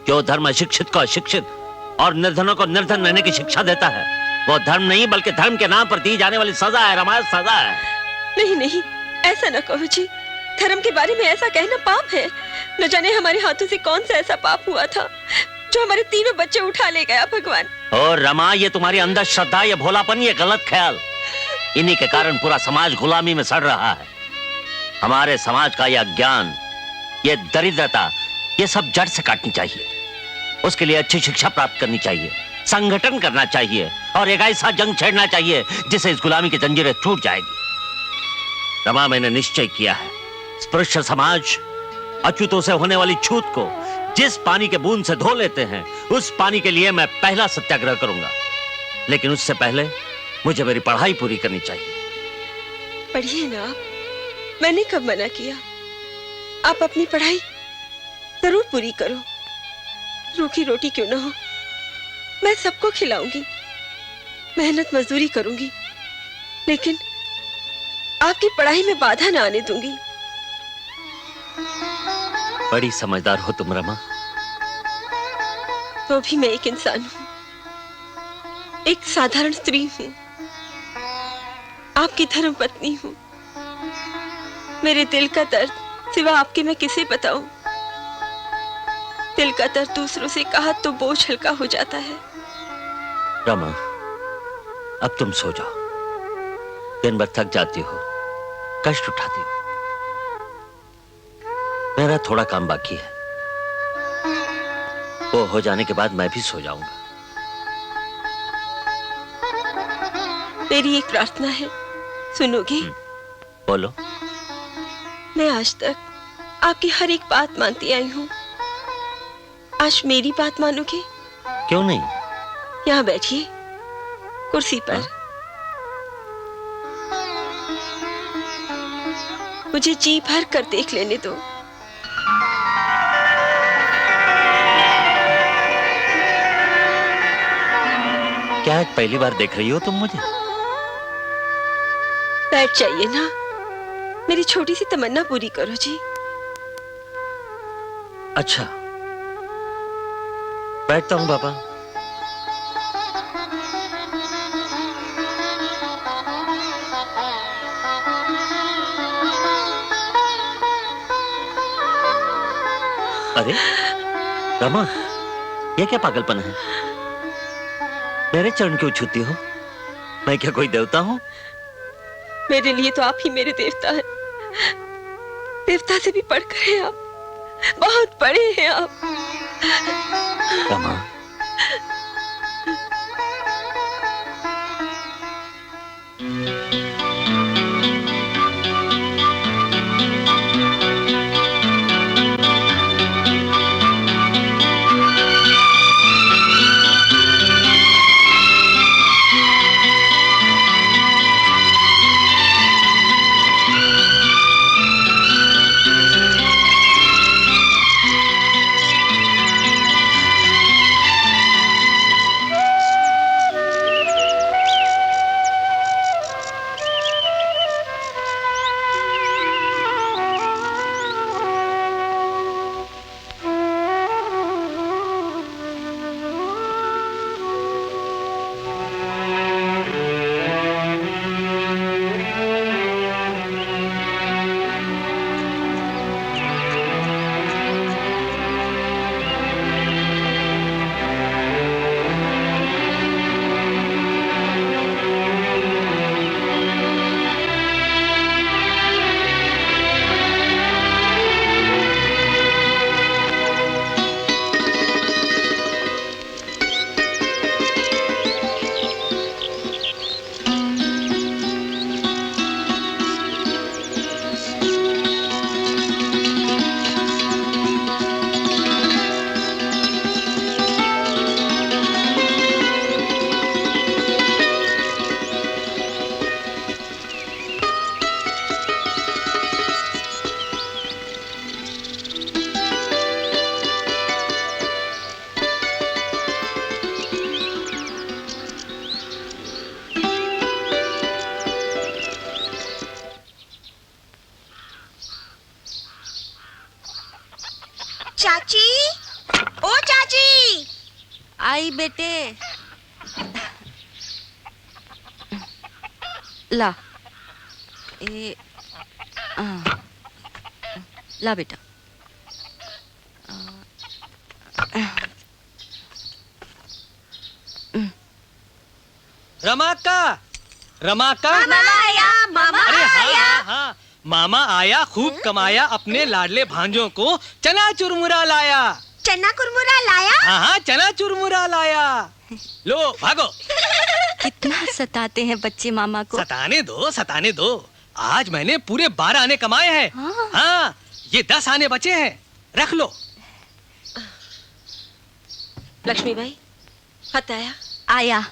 जो धर्म अशिक्षित को अशिक्षित और निर्धनों को निर्धन रहने की शिक्षा देता है, वो धर्म नहीं बल्कि धर्म के नाम पर दी जाने वाली सजा है। रमा, सजा है। नहीं नहीं, ऐसा न कहो जी। धर्म के बारे में ऐसा कहना पाप है। न जाने हमारे हाथों से कौन सा ऐसा पाप हुआ था जो हमारे तीनों बच्चे उठा ले गया भगवान। और रमा, ये तुम्हारी अंधश्रद्धा, ये भोलापन, ये गलत ख्याल, इन्हीं के कारण पूरा समाज गुलामी में सड़ रहा है। हमारे समाज का यह अज्ञान, ये दरिद्रता, ये सब जड़ से काटनी चाहिए। उसके लिए अच्छी शिक्षा प्राप्त करनी चाहिए, संगठन करना चाहिए और एक ऐसा जंग छेड़ना चाहिए जिससे इस गुलामी की जंजीरें टूट जाएगी। रमा, मैंने निश्चय किया है, स्पृश्य समाज अछूतों से होने वाली छूत को जिस पानी के बूंद से धो लेते हैं, उस पानी के लिए मैं पहला सत्याग्रह करूंगा। लेकिन उससे पहले मुझे मेरी पढ़ाई पूरी करनी चाहिए। पढ़िए ना आप, मैंने कब मना किया। आप अपनी पढ़ाई जरूर पूरी करो। रूखी रोटी क्यों ना हो, मैं सबको खिलाऊंगी, मेहनत मजदूरी करूंगी, लेकिन आपकी पढ़ाई में बाधा ना आने दूंगी। बड़ी समझदार हो तुम रमा। तो भी मैं एक इंसान हूं, एक साधारण स्त्री हूं, आपकी धर्म पत्नी हूं। मेरे दिल का दर्द सिवा आपके मैं किसे बताऊं। दिल का दर्द दूसरों से कहा तो बोझ हल्का हो जाता है। रमा, अब तुम सो जाओ। दिन भर थक जाती हो, कष्ट उठाती हो। मेरा थोड़ा काम बाकी है, वो हो जाने के बाद मैं भी सो जाऊंगा। मेरी एक प्रार्थना है, सुनोगे? बोलो। मैं आज तक आपकी हर एक बात मानती आई हूँ, आज मेरी बात मानोगे? क्यों नहीं? यहाँ बैठिए कुर्सी पर। मुझे जी भर कर देख लेने दो। क्या आज पहली बार देख रही हो तुम मुझे? बैठ जाइए ना, मेरी छोटी सी तमन्ना पूरी करो जी। अच्छा, बैठता हूं बाबा। अरे रमा, ये क्या पागलपन है? मेरे चरण क्यों छूती हो? मैं क्या कोई देवता हूं? मेरे लिए तो आप ही मेरे देवता हैं। देवता से भी बढ़कर हैं आप, बहुत बड़े हैं आप। रमा, चाची, ओ चाची। आई बेटे। ला ला बेटा। रमाका, रमाका। मामा आया, मामा अरे हाँ आया। हाँ हाँ, मामा आया, खूब कमाया, अपने लाडले भांजों को चना चुरमुरा लाया। चना कुरमुरा लाया। हाँ हाँ, चना चुरमुरा लाया। लो भागो। कितना सताते हैं बच्चे मामा को। सताने दो, सताने दो। आज मैंने पूरे 12 आने कमाए हैं। हाँ, ये 10 आने बचे हैं, रख लो। लक्ष्मी भाई, खत आया? आया,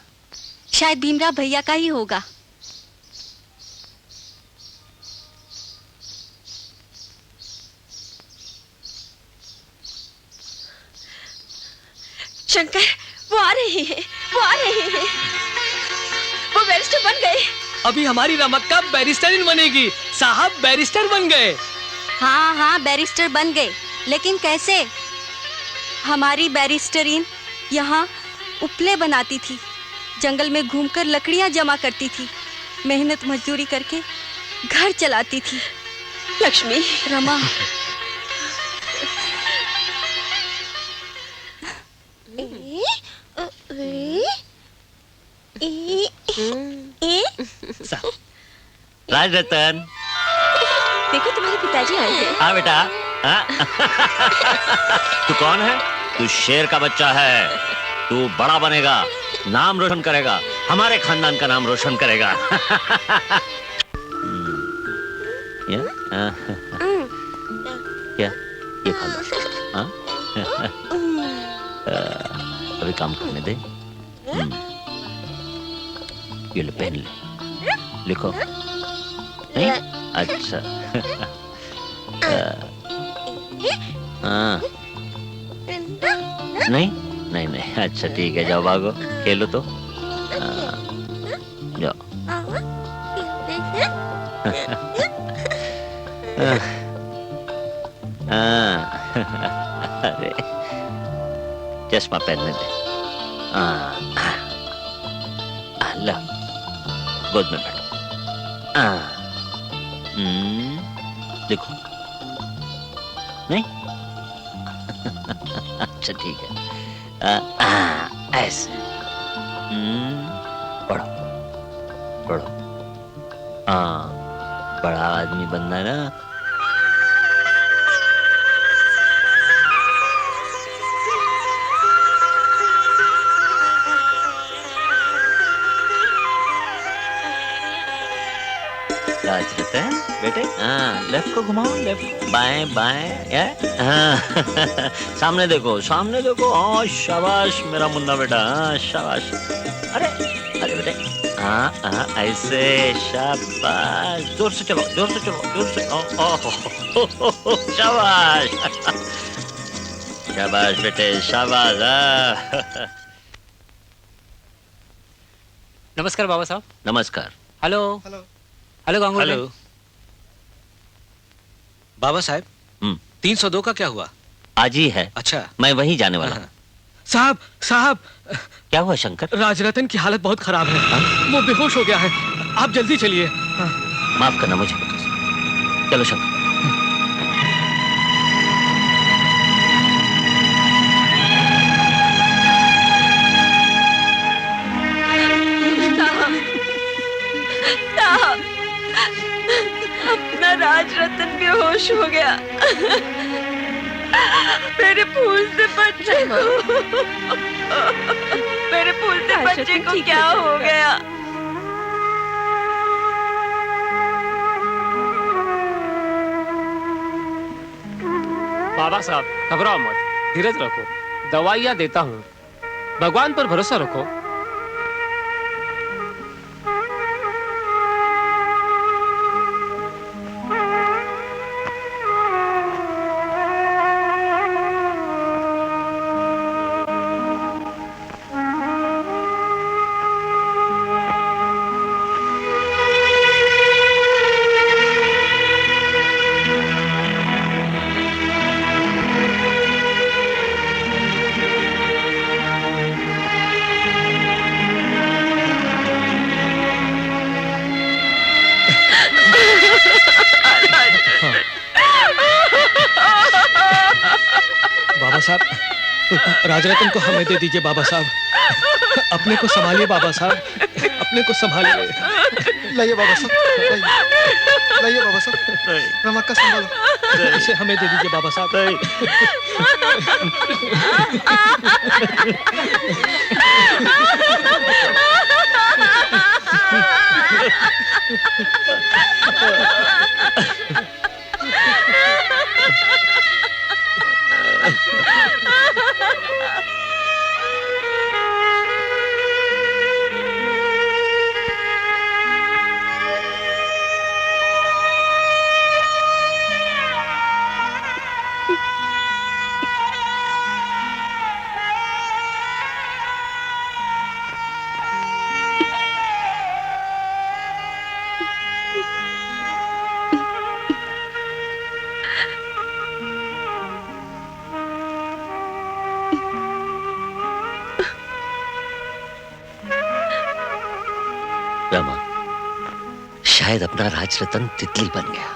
शायद भीमराव भैया का ही होगा। शंकर, वो आ रहे हैं, वो आ रहे हैं। वो बैरिस्टर बन गए। अभी हमारी रमक्का बैरिस्टरिन बनेगी। साहब बैरिस्टर बन गए। हाँ हाँ, बैरिस्टर बन गए, लेकिन कैसे? हमारी बैरिस्टरिन यहाँ उपले बनाती थी, जंगल में घूमकर लकड़ियाँ जमा करती थी, मेहनत मजदूरी करके घर चलाती थी। लक्ष्मी, रमा, राजरतन, देखो तुम्हारे पिताजी आए हैं। हाँ बेटा। हाँ? तू कौन है? तू शेर का बच्चा है। तू बड़ा बनेगा, नाम रोशन करेगा, हमारे खानदान का नाम रोशन करेगा। क्या ये खा लो। हाँ? अभी काम करने दे। ये ले, पेन ले, लिखो। नहीं? अच्छा। हाँ। नहीं नहीं नहीं, अच्छा ठीक है, जाओ भागो, खेलो तो। जाओ। अरे चश्मा पहनने दे। लो, गोद में बैठो। देखो। नहीं? अच्छा ठीक है। ऐसे। पढ़ो पढ़ो। बड़ा आदमी बनना है ना। राजरतन बेटे, लेफ्ट को घुमाओ, लेफ्ट, बाएं बाएं, हाँ। सामने देखो, सामने देखो। हाँ शाबाश मेरा मुन्ना बेटा, हाँ शाबाश। अरे अरे बेटे, हाँ ऐसे, शाबाश। जोर से चलो, जोर से चलो, जोर से। शाबाश शाबाश बेटे, शाबाश। नमस्कार बाबा साहब। नमस्कार। Hello hello. Hello Ganguly. Hello Baba Saheb, 302 का क्या हुआ? आज ही है। अच्छा, मैं वहीं जाने वाला हूँ। साहब साहब, क्या हुआ शंकर? राजरतन की हालत बहुत खराब है। वो बेहोश हो गया है, आप जल्दी चलिए। माफ करना मुझे। चलो शंकर। अपना राजरतन बेहोश हो गया। मेरे फूल से बच्चे को, मेरे फूल से बच्चे को क्या हो गया? बाबा साहब घबराओ मत, धीरज रखो, दवाइयाँ देता हूँ, भगवान पर भरोसा रखो। साहब, राजरत्न को हमें दे दीजिए बाबा साहब। अपने को संभालिए बाबा साहब, अपने को संभालिए। लाइए बाबा साहब, लाइए बाबा साहब, रमक्का संभालो। इसे हमें दे दीजिए बाबा साहब। रमा, शायद अपना राजरत्न तितली बन गया।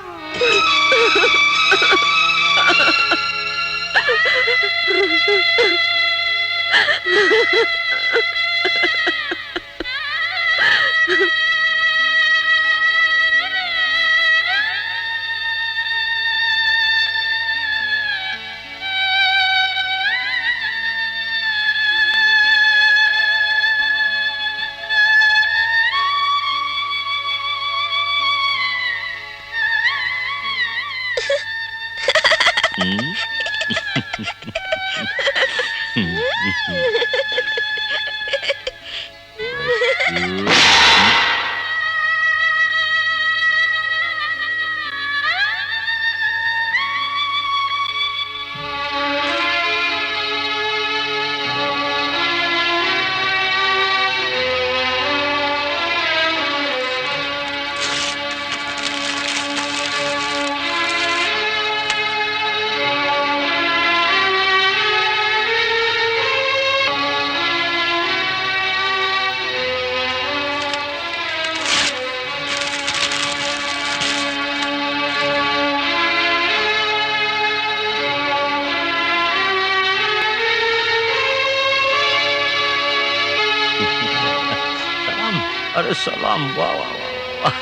अरे सलाम, वाह वाह वाह,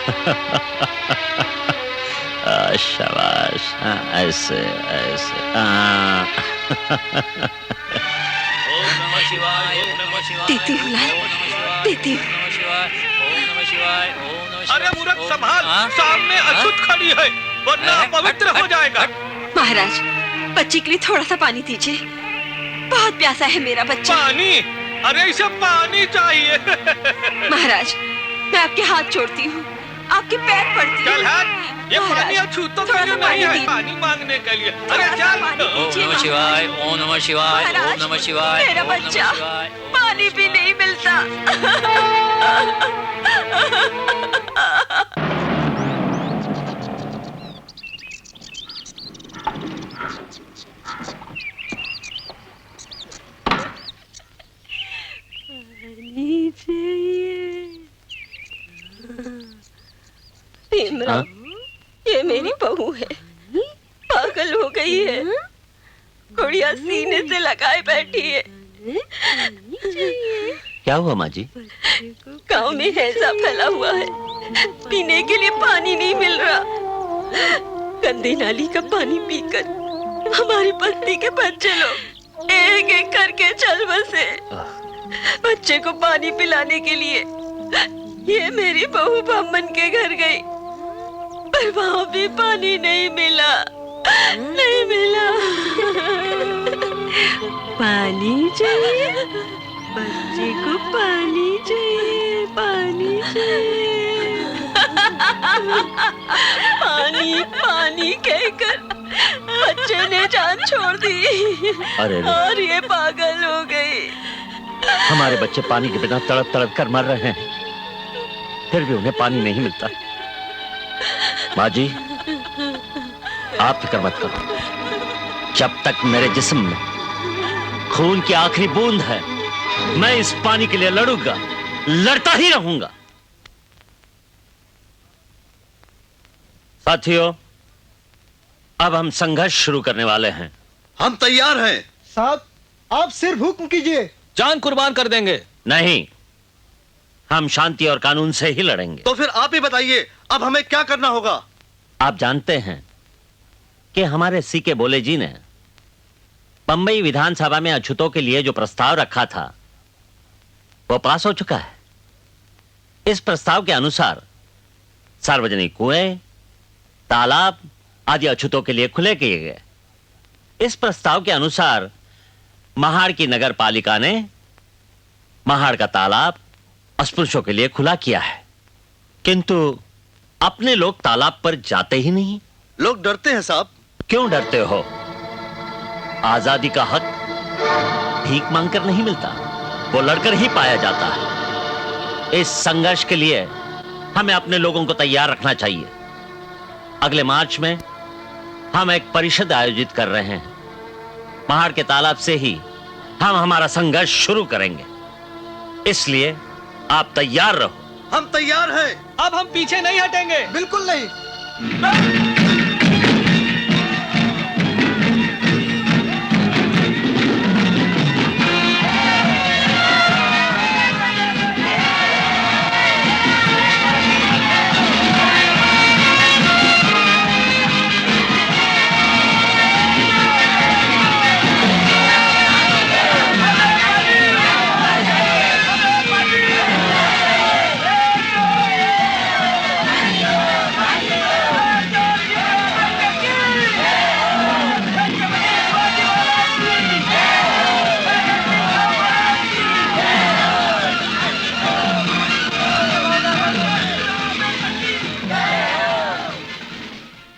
शाबाश, ऐसे ऐसे। दीदी दीदी। अरे मूर्ख संभाल, सामने अछूत खड़ी है, वरना पवित्र हो जाएगा। महाराज, बच्ची के लिए थोड़ा सा पानी दीजिए, बहुत प्यासा है मेरा बच्चा। पानी? अरे इसे पानी चाहिए। महाराज, मैं आपके हाथ जोड़ती हूँ, आपके पैर पड़ती हूँ। चल हाथ, ये पानी अछूतों के लिए नहीं है, पानी मांगने के लिए। अरे चल। ओम नमः शिवाय, ओम नमः शिवाय, ओम नमः शिवाय। मेरा बच्चा पानी भी नहीं मिलता। इमरान, ये मेरी बहू है, पागल हो गई है, गुड़िया सीने से लगाए बैठी है। क्या हुआ माँ जी? गांव में हैजा फैला हुआ है, पीने के लिए पानी नहीं मिल रहा। गंदी नाली का पानी पीकर हमारी बस्ती के बच्चे लोग एक एक करके चल बसे। बच्चे को पानी पिलाने के लिए ये मेरी बहू ब्राह्मण के घर गई, पर वहाँ भी पानी नहीं मिला, नहीं मिला। पानी चाहिए, बच्चे को पानी चाहिए, पानी चाहिए। पानी पानी कहकर बच्चे ने जान छोड़ दी। अरे और ये पागल हो गई। हमारे बच्चे पानी के बिना तड़प तड़प कर मर रहे हैं, फिर भी उन्हें पानी नहीं मिलता। माँ जी, आप फिक्र मत करो, जब तक मेरे जिस्म में खून की आखिरी बूंद है, मैं इस पानी के लिए लड़ूंगा, लड़ता ही रहूंगा। साथियों, अब हम संघर्ष शुरू करने वाले हैं। हम तैयार हैं। साहब आप सिर्फ हुक्म कीजिए, जान कुर्बान कर देंगे। नहीं, हम शांति और कानून से ही लड़ेंगे। तो फिर आप ही बताइए अब हमें क्या करना होगा। आप जानते हैं कि हमारे सीके बोले जी ने बंबई विधानसभा में अछूतों के लिए जो प्रस्ताव रखा था वो पास हो चुका है। इस प्रस्ताव के अनुसार सार्वजनिक कुएं, तालाब आदि अछूतों के लिए खुले किए गए। इस प्रस्ताव के अनुसार महाड़ की नगर पालिका ने महाड़ का तालाब अस्पृश्यों के लिए खुला किया है, किंतु अपने लोग तालाब पर जाते ही नहीं। लोग डरते हैं साहब। क्यों डरते हो? आजादी का हक भीख मांगकर नहीं मिलता, वो लड़कर ही पाया जाता है। इस संघर्ष के लिए हमें अपने लोगों को तैयार रखना चाहिए। अगले मार्च में हम एक परिषद आयोजित कर रहे हैं। महाड़ के तालाब से ही हम हमारा संघर्ष शुरू करेंगे, इसलिए आप तैयार रहो। हम तैयार हैं। अब हम पीछे नहीं हटेंगे। बिल्कुल नहीं।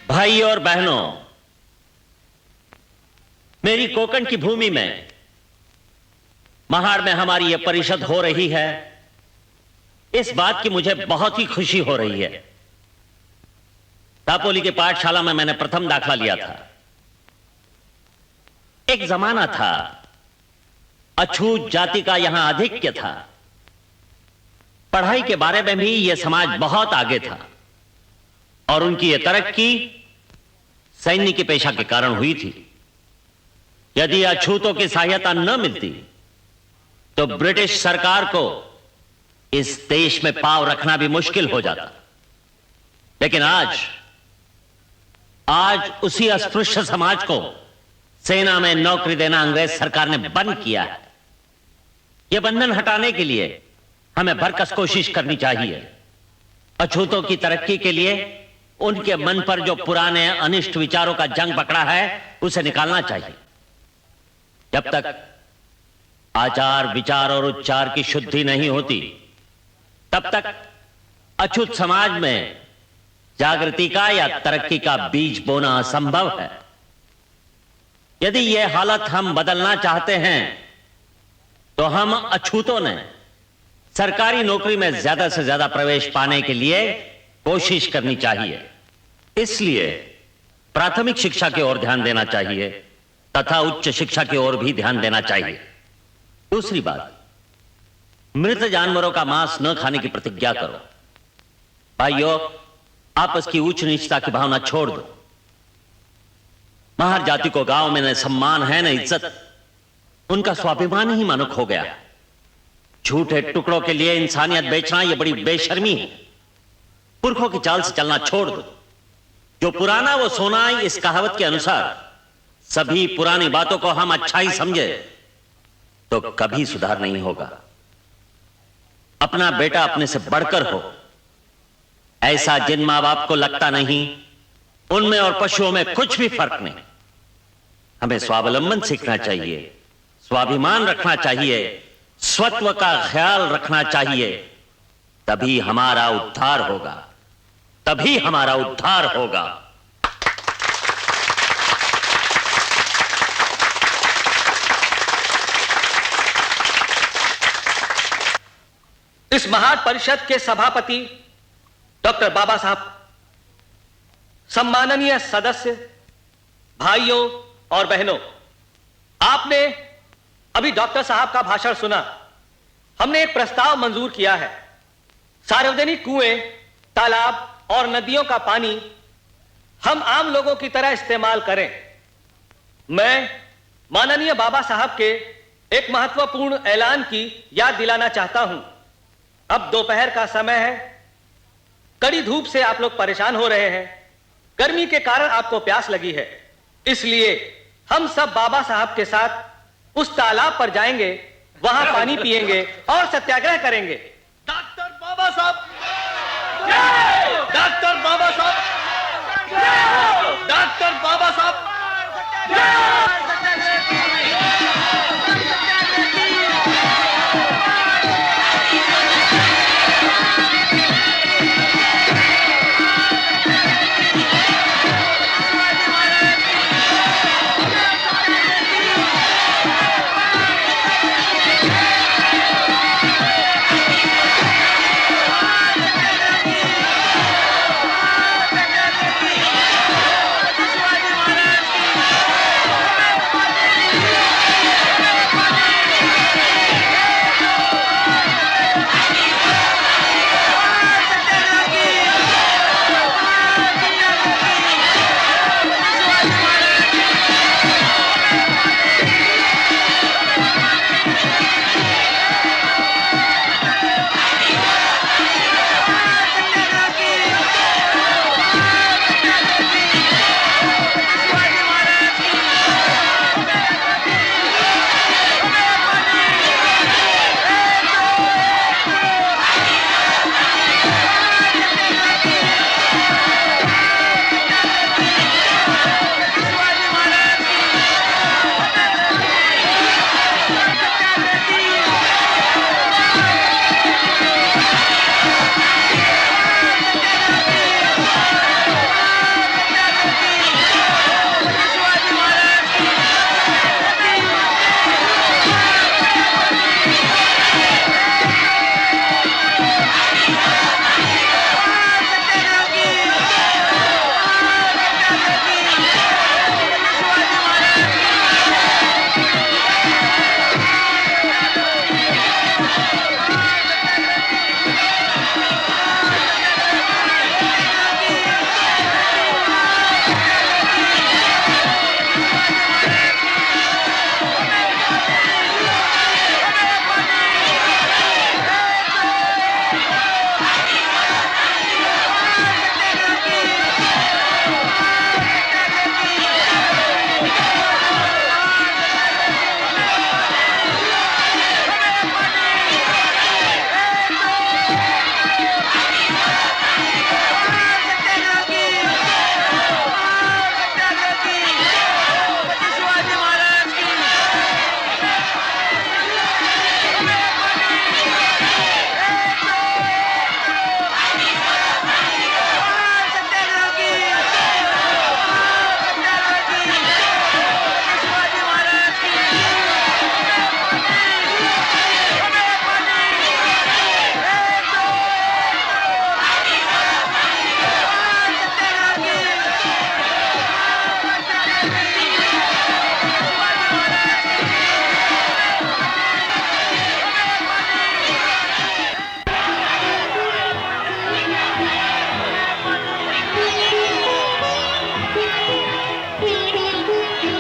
भाई और बहनों, मेरी कोकण की भूमि में महाड़ में हमारी यह परिषद हो रही है, इस बात की मुझे बहुत ही खुशी हो रही है। दापोली के पाठशाला में मैंने प्रथम दाखला लिया था। एक जमाना था अछूत जाति का यहां आधिक्य था। पढ़ाई के बारे में भी यह समाज बहुत आगे था और उनकी यह तरक्की सैनिक पेशा के कारण हुई थी। यदि अछूतों की सहायता न मिलती तो ब्रिटिश सरकार को इस देश में पांव रखना भी मुश्किल हो जाता। लेकिन आज उसी अस्पृश्य समाज को सेना में नौकरी देना अंग्रेज सरकार ने बंद किया है। यह बंधन हटाने के लिए हमें भरकस कोशिश करनी चाहिए। अछूतों की तरक्की के लिए उनके मन पर जो पुराने अनिष्ट विचारों का जंग पकड़ा है उसे निकालना चाहिए। जब तक आचार, विचार और उच्चार की शुद्धि नहीं होती तब तक अछूत समाज में जागृति का या तरक्की का बीज बोना असंभव है। यदि यह हालत हम बदलना चाहते हैं तो हम अछूतों ने सरकारी नौकरी में ज्यादा से ज्यादा प्रवेश पाने के लिए कोशिश करनी चाहिए। इसलिए प्राथमिक शिक्षा की ओर ध्यान देना चाहिए तथा उच्च शिक्षा की ओर भी ध्यान देना चाहिए। दूसरी बात, मृत जानवरों का मांस न खाने की प्रतिज्ञा करो। भाइयों, आपस की ऊंच नीचता की भावना छोड़ दो। महार जाति को गांव में न सम्मान है न इज्जत। उनका स्वाभिमान ही मानुक हो गया। झूठे टुकड़ों के लिए इंसानियत बेचना यह बड़ी बेशर्मी है। पुरखों की चाल से चलना छोड़ दो। जो पुराना वो सोना, इस कहावत के अनुसार सभी पुरानी बातों को हम अच्छा ही समझे तो कभी सुधार नहीं होगा। अपना बेटा अपने से बढ़कर हो, ऐसा जिन मां बाप को लगता नहीं उनमें और पशुओं में कुछ भी फर्क नहीं। हमें स्वावलंबन सीखना चाहिए, स्वाभिमान रखना चाहिए, स्वत्व का ख्याल रखना चाहिए। तभी हमारा उद्धार होगा, तभी हमारा उद्धार होगा। इस महान परिषद के सभापति डॉक्टर बाबा साहब, सम्माननीय सदस्य, भाइयों और बहनों, आपने अभी डॉक्टर साहब का भाषण सुना। हमने एक प्रस्ताव मंजूर किया है। सार्वजनिक कुएं, तालाब और नदियों का पानी हम आम लोगों की तरह इस्तेमाल करें। मैं माननीय बाबा साहब के एक महत्वपूर्ण ऐलान की याद दिलाना चाहता हूं। अब दोपहर का समय है, कड़ी धूप से आप लोग परेशान हो रहे हैं, गर्मी के कारण आपको प्यास लगी है, इसलिए हम सब बाबा साहब के साथ उस तालाब पर जाएंगे, वहां पानी पिएंगे और सत्याग्रह करेंगे। डॉक्टर बाबा साहब, डॉक्टर बाबा साहब, डॉक्टर बाबा साहब।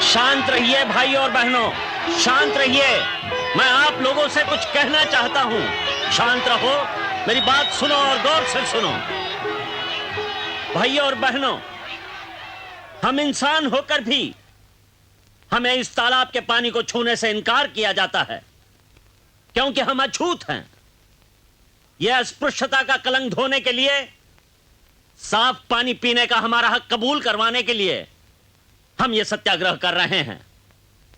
शांत रहिए भाई और बहनों, शांत रहिए। मैं आप लोगों से कुछ कहना चाहता हूं। शांत रहो, मेरी बात सुनो और गौर से सुनो। भाइयों और बहनों, हम इंसान होकर भी हमें इस तालाब के पानी को छूने से इनकार किया जाता है, क्योंकि हम अछूत हैं। यह अस्पृश्यता का कलंक धोने के लिए, साफ पानी पीने का हमारा हक कबूल करवाने के लिए हम ये सत्याग्रह कर रहे हैं।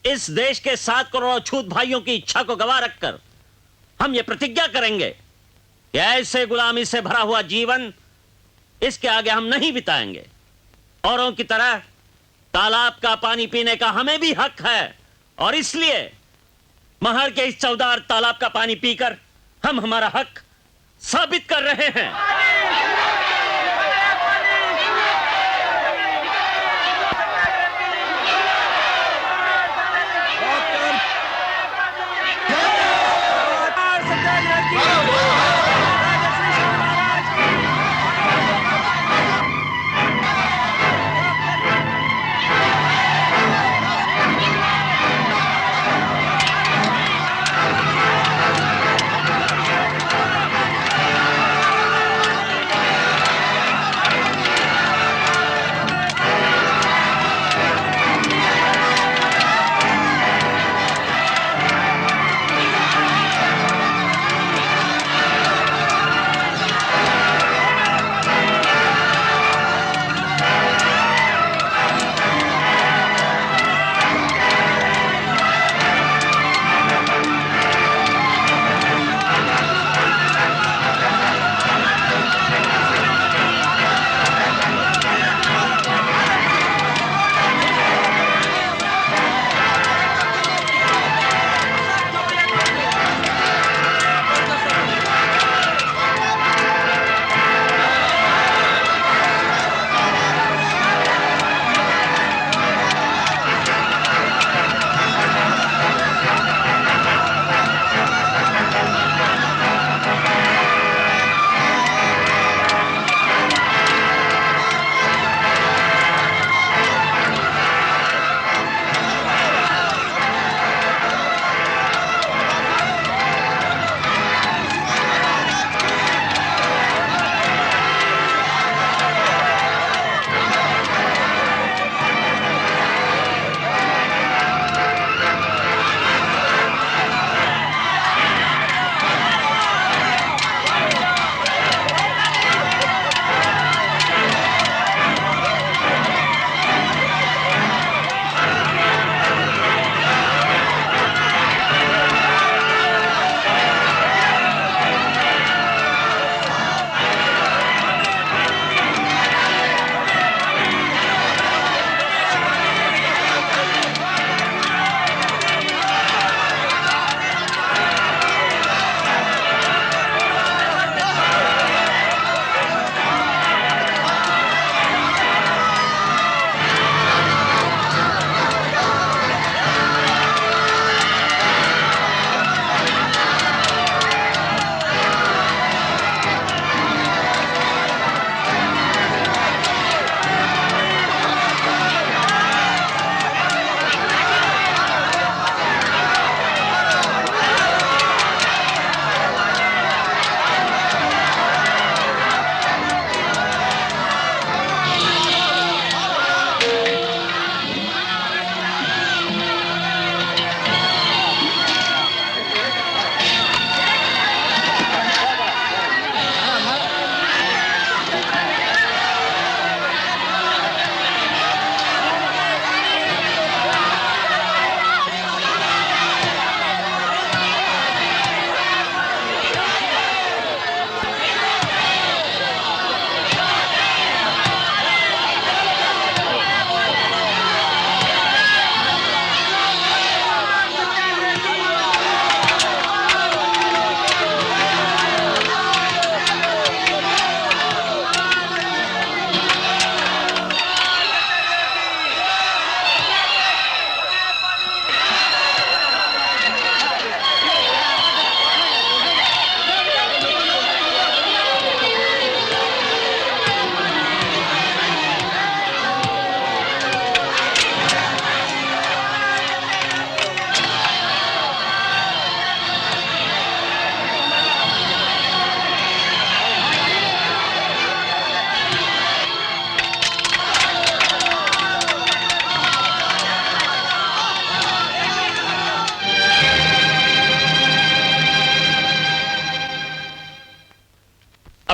इस देश के 7 करोड़ अछूत भाइयों की इच्छा को गवाह रखकर हम ये प्रतिज्ञा करेंगे कि ऐसे गुलामी से भरा हुआ जीवन इसके आगे हम नहीं बिताएंगे। औरों की तरह तालाब का पानी पीने का हमें भी हक है, और इसलिए महर के इस चौदार तालाब का पानी पीकर हम हमारा हक साबित कर रहे हैं।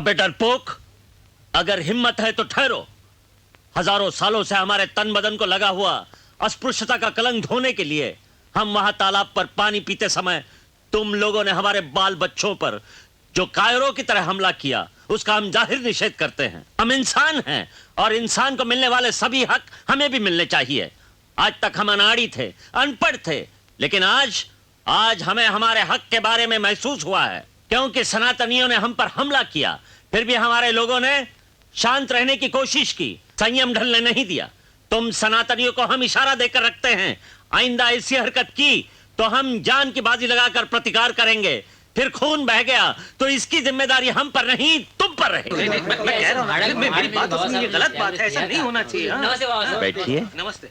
अबे डरपोक, अगर हिम्मत है तो ठहरो। हजारों सालों से हमारे तन बदन को लगा हुआ अस्पृश्यता का कलंक धोने के लिए हम वहां तालाब पर पानी पीते समय तुम लोगों ने हमारे बाल बच्चों पर जो कायरों की तरह हमला किया, उसका हम जाहिर निषेध करते हैं। हम इंसान हैं और इंसान को मिलने वाले सभी हक हमें भी मिलने चाहिए। आज तक हम अनाड़ी थे, अनपढ़ थे, लेकिन आज हमें हमारे हक के बारे में महसूस हुआ है, क्योंकि सनातनियों ने हम पर हमला किया, फिर भी हमारे लोगों ने शांत रहने की कोशिश की, संयम ढलने नहीं दिया। तुम सनातनियों को हम इशारा देकर रखते हैं, आइंदा ऐसी हरकत की तो हम जान की बाजी लगाकर प्रतिकार करेंगे। फिर खून बह गया तो इसकी जिम्मेदारी हम पर नहीं, तुम पर रहेगी। मैं कह रहा हूं, मेरी बात तो सुनिए, गलत बात है, ऐसा नहीं होना चाहिए। हाँ? बैठिए। नमस्ते।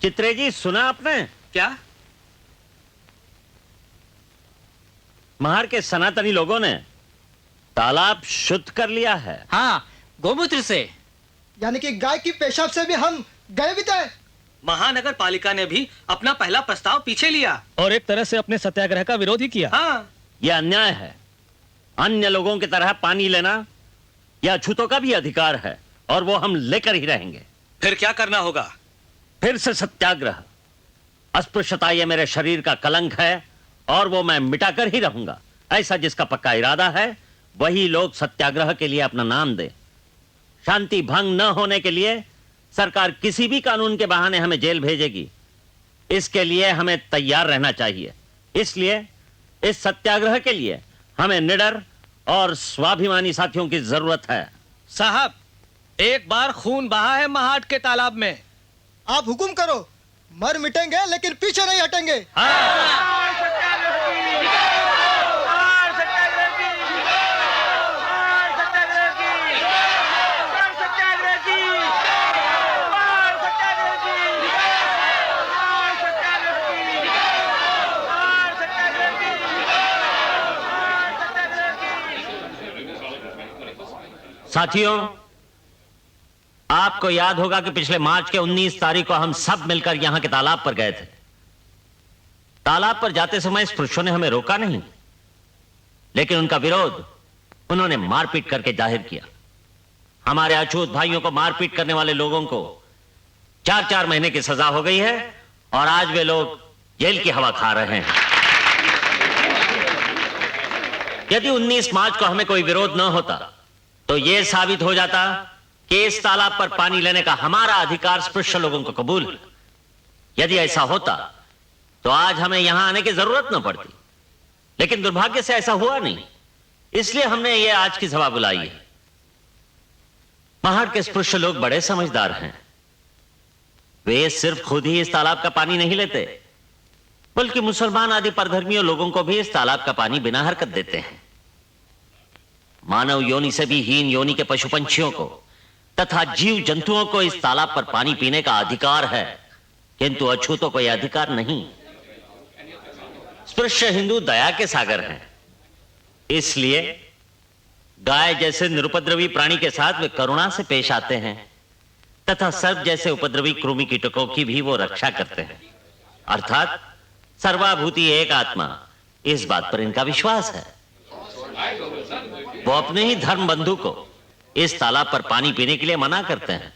चित्रे जी, सुना आपने? क्या? महार के सनातनी लोगों ने तालाब शुद्ध कर लिया है। हाँ, गोमूत्र से। यानी कि गाय की पेशाब से भी हम गए भी थे। महानगर पालिका ने भी अपना पहला प्रस्ताव पीछे लिया और एक तरह से अपने सत्याग्रह का विरोध ही किया। हाँ। यह अन्याय है। अन्य लोगों की तरह पानी लेना यह अछूतों का भी अधिकार है और वो हम लेकर ही रहेंगे। फिर क्या करना होगा? फिर से सत्याग्रह। अस्पृश्यता यह मेरे शरीर का कलंक है और वो मैं मिटाकर ही रहूंगा। ऐसा जिसका पक्का इरादा है वही लोग सत्याग्रह के लिए अपना नाम दे। शांति भंग न होने के लिए सरकार किसी भी कानून के बहाने हमें जेल भेजेगी। इसके लिए हमें तैयार रहना चाहिए। इसलिए इस सत्याग्रह के लिए हमें निडर और स्वाभिमानी साथियों की जरूरत है। साहब, एक बार खून बहा है महाट के तालाब में। आप हुक्म करो, मर मिटेंगे लेकिन पीछे नहीं हटेंगे। साथियों, आपको याद होगा कि पिछले मार्च के 19 तारीख को हम सब मिलकर यहां के तालाब पर गए थे। तालाब पर जाते समय इस पुरुषों ने हमें रोका नहीं, लेकिन उनका विरोध उन्होंने मारपीट करके जाहिर किया। हमारे अछूत भाइयों को मारपीट करने वाले लोगों को 4-4 महीने की सजा हो गई है और आज वे लोग जेल की हवा खा रहे हैं। यदि 19 मार्च को हमें कोई विरोध न होता तो यह साबित हो जाता कि इस तालाब पर पानी लेने का हमारा अधिकार स्पृश्य लोगों को कबूल है। यदि ऐसा होता तो आज हमें यहां आने की जरूरत न पड़ती, लेकिन दुर्भाग्य से ऐसा हुआ नहीं। इसलिए हमने ये आज की सभा बुलाई है। महार के स्पृश्य लोग बड़े समझदार हैं। वे सिर्फ खुद ही इस तालाब का पानी नहीं लेते, बल्कि मुसलमान आदि परधर्मियों लोगों को भी इस तालाब का पानी बिना हरकत देते हैं। मानव योनि से भी हीन योनि के पशु पंछियों को तथा जीव जंतुओं को इस तालाब पर पानी पीने का अधिकार है, किंतु अछूतों को यह अधिकार नहीं। स्पृश्य हिंदू दया के सागर हैं, इसलिए गाय जैसे निरुपद्रवी प्राणी के साथ वे करुणा से पेश आते हैं तथा सर्प जैसे उपद्रवी कृमि कीटकों की भी वो रक्षा करते हैं। अर्थात सर्वाभूति एक आत्मा, इस बात पर इनका विश्वास है। वो अपने ही धर्म बंधु को इस तालाब पर पानी पीने के लिए मना करते हैं।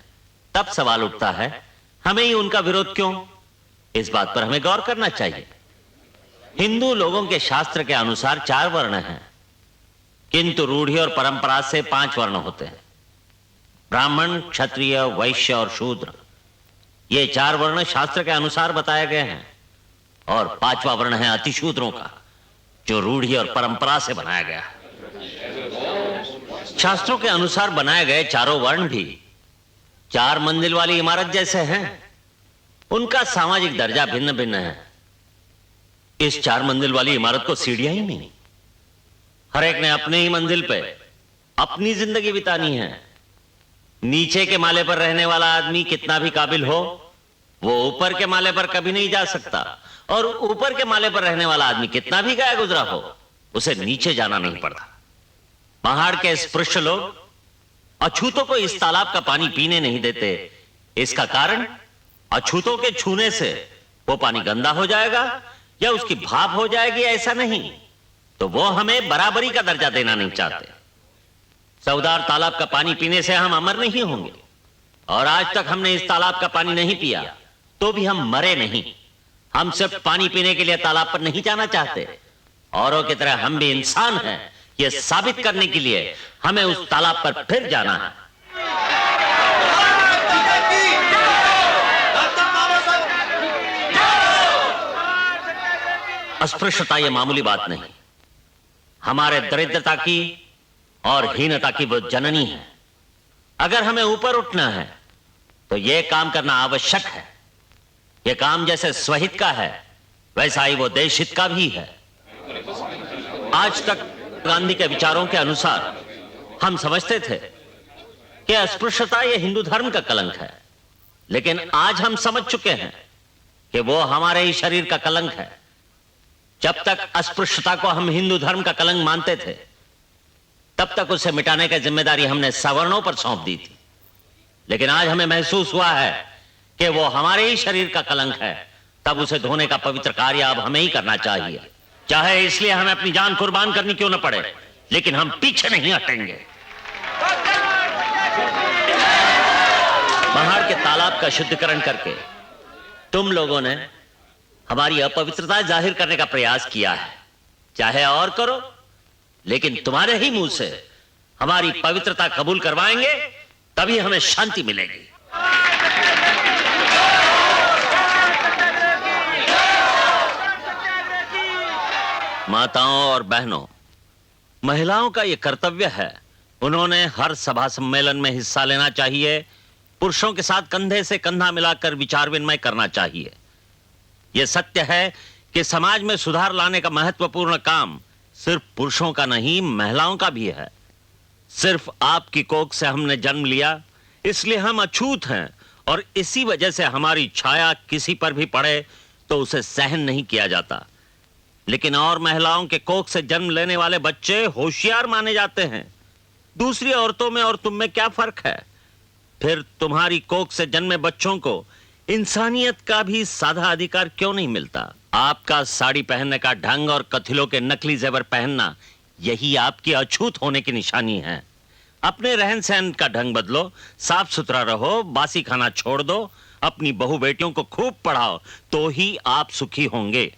तब सवाल उठता है, हमें ही उनका विरोध क्यों? इस बात पर हमें गौर करना चाहिए। हिंदू लोगों के शास्त्र के अनुसार 4 वर्ण हैं, किंतु रूढ़ी और परंपरा से 5 वर्ण होते हैं। ब्राह्मण, क्षत्रिय, वैश्य और शूद्र, ये 4 वर्ण शास्त्र के अनुसार बताए गए हैं और 5वां वर्ण है अतिशूद्रों का, जो रूढ़ी और परंपरा से बनाया गया है। शास्त्रों के अनुसार बनाए गए चारों वर्ण भी 4 मंजिल वाली इमारत जैसे हैं। उनका सामाजिक दर्जा भिन्न भिन्न है। इस 4 मंजिल वाली इमारत को सीढ़ियां ही नहीं, हर एक ने अपने ही मंजिल पे अपनी जिंदगी बितानी है। नीचे के माले पर रहने वाला आदमी कितना भी काबिल हो, वो ऊपर के माले पर कभी नहीं जा सकता, और ऊपर के माले पर रहने वाला आदमी कितना भी गया गुजरा हो, उसे नीचे जाना नहीं पड़ता। पहाड़ के स्पृश्य लोग अछूतों को इस तालाब का पानी पीने नहीं देते। इसका कारण अछूतों के छूने से वो पानी गंदा हो जाएगा या उसकी भाप हो जाएगी, ऐसा नहीं, तो वो हमें बराबरी का दर्जा देना नहीं चाहते। सौदार तालाब का पानी पीने से हम अमर नहीं होंगे, और आज तक हमने इस तालाब का पानी नहीं पिया तो भी हम मरे नहीं। हम सिर्फ पानी पीने के लिए तालाब पर नहीं जाना चाहते, औरों की तरह हम भी इंसान हैं। यह साबित करने के लिए हमें उस तालाब पर फिर जाना है। अस्पृश्यता यह मामूली बात नहीं, हमारे दरिद्रता की और हीनता की वो जननी है। अगर हमें ऊपर उठना है तो यह काम करना आवश्यक है। यह काम जैसे स्वहित का है वैसा ही वो देशहित का भी है। आज तक गांधी के विचारों के अनुसार हम समझते थे कि अस्पृश्यता यह हिंदू धर्म का कलंक है, लेकिन आज हम समझ चुके हैं कि वो हमारे ही शरीर का कलंक है। जब तक अस्पृश्यता को हम हिंदू धर्म का कलंक मानते थे, तब तक उसे मिटाने की जिम्मेदारी हमने सवर्णों पर सौंप दी थी। लेकिन आज हमें महसूस हुआ है कि वो हमारे ही शरीर का कलंक है, तब उसे धोने का पवित्र कार्य अब हमें ही करना चाहिए, चाहे इसलिए हमें अपनी जान कुर्बान करनी क्यों न पड़े, लेकिन हम पीछे नहीं हटेंगे। महाड़ के तालाब का शुद्धिकरण करके तुम लोगों ने हमारी अपवित्रता जाहिर करने का प्रयास किया है। चाहे और करो, लेकिन तुम्हारे ही मुंह से हमारी पवित्रता कबूल करवाएंगे, तभी हमें शांति मिलेगी। माताओं और बहनों, महिलाओं का यह कर्तव्य है, उन्होंने हर सभा सम्मेलन में हिस्सा लेना चाहिए, पुरुषों के साथ कंधे से कंधा मिलाकर विचार विनिमय करना चाहिए। यह सत्य है कि समाज में सुधार लाने का महत्वपूर्ण काम सिर्फ पुरुषों का नहीं, महिलाओं का भी है। सिर्फ आपकी कोख से हमने जन्म लिया, इसलिए हम अछूत हैं, और इसी वजह से हमारी छाया किसी पर भी पड़े तो उसे सहन नहीं किया जाता। लेकिन और महिलाओं के कोख से जन्म लेने वाले बच्चे होशियार माने जाते हैं। दूसरी औरतों में और तुम में क्या फर्क है? फिर तुम्हारी कोख से जन्मे बच्चों को इंसानियत का भी साधा अधिकार क्यों नहीं मिलता? आपका साड़ी पहनने का ढंग और कथिलों के नकली जेवर पहनना, यही आपकी अछूत होने की निशानी है। अपने रहन सहन का ढंग बदलो, साफ सुथरा रहो, बासी खाना छोड़ दो, अपनी बहू बेटियों को खूब पढ़ाओ, तो ही आप सुखी होंगे।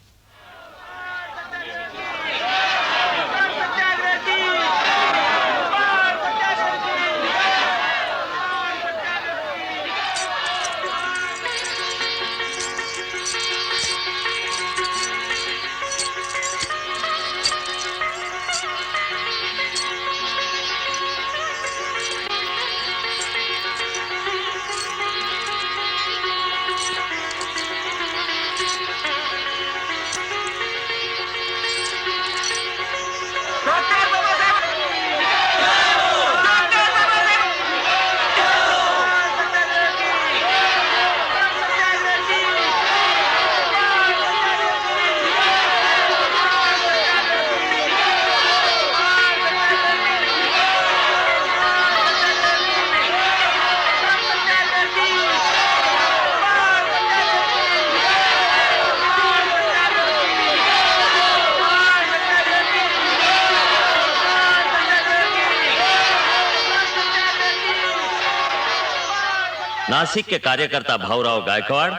नासिक के कार्यकर्ता भाऊराव गायकवाड़,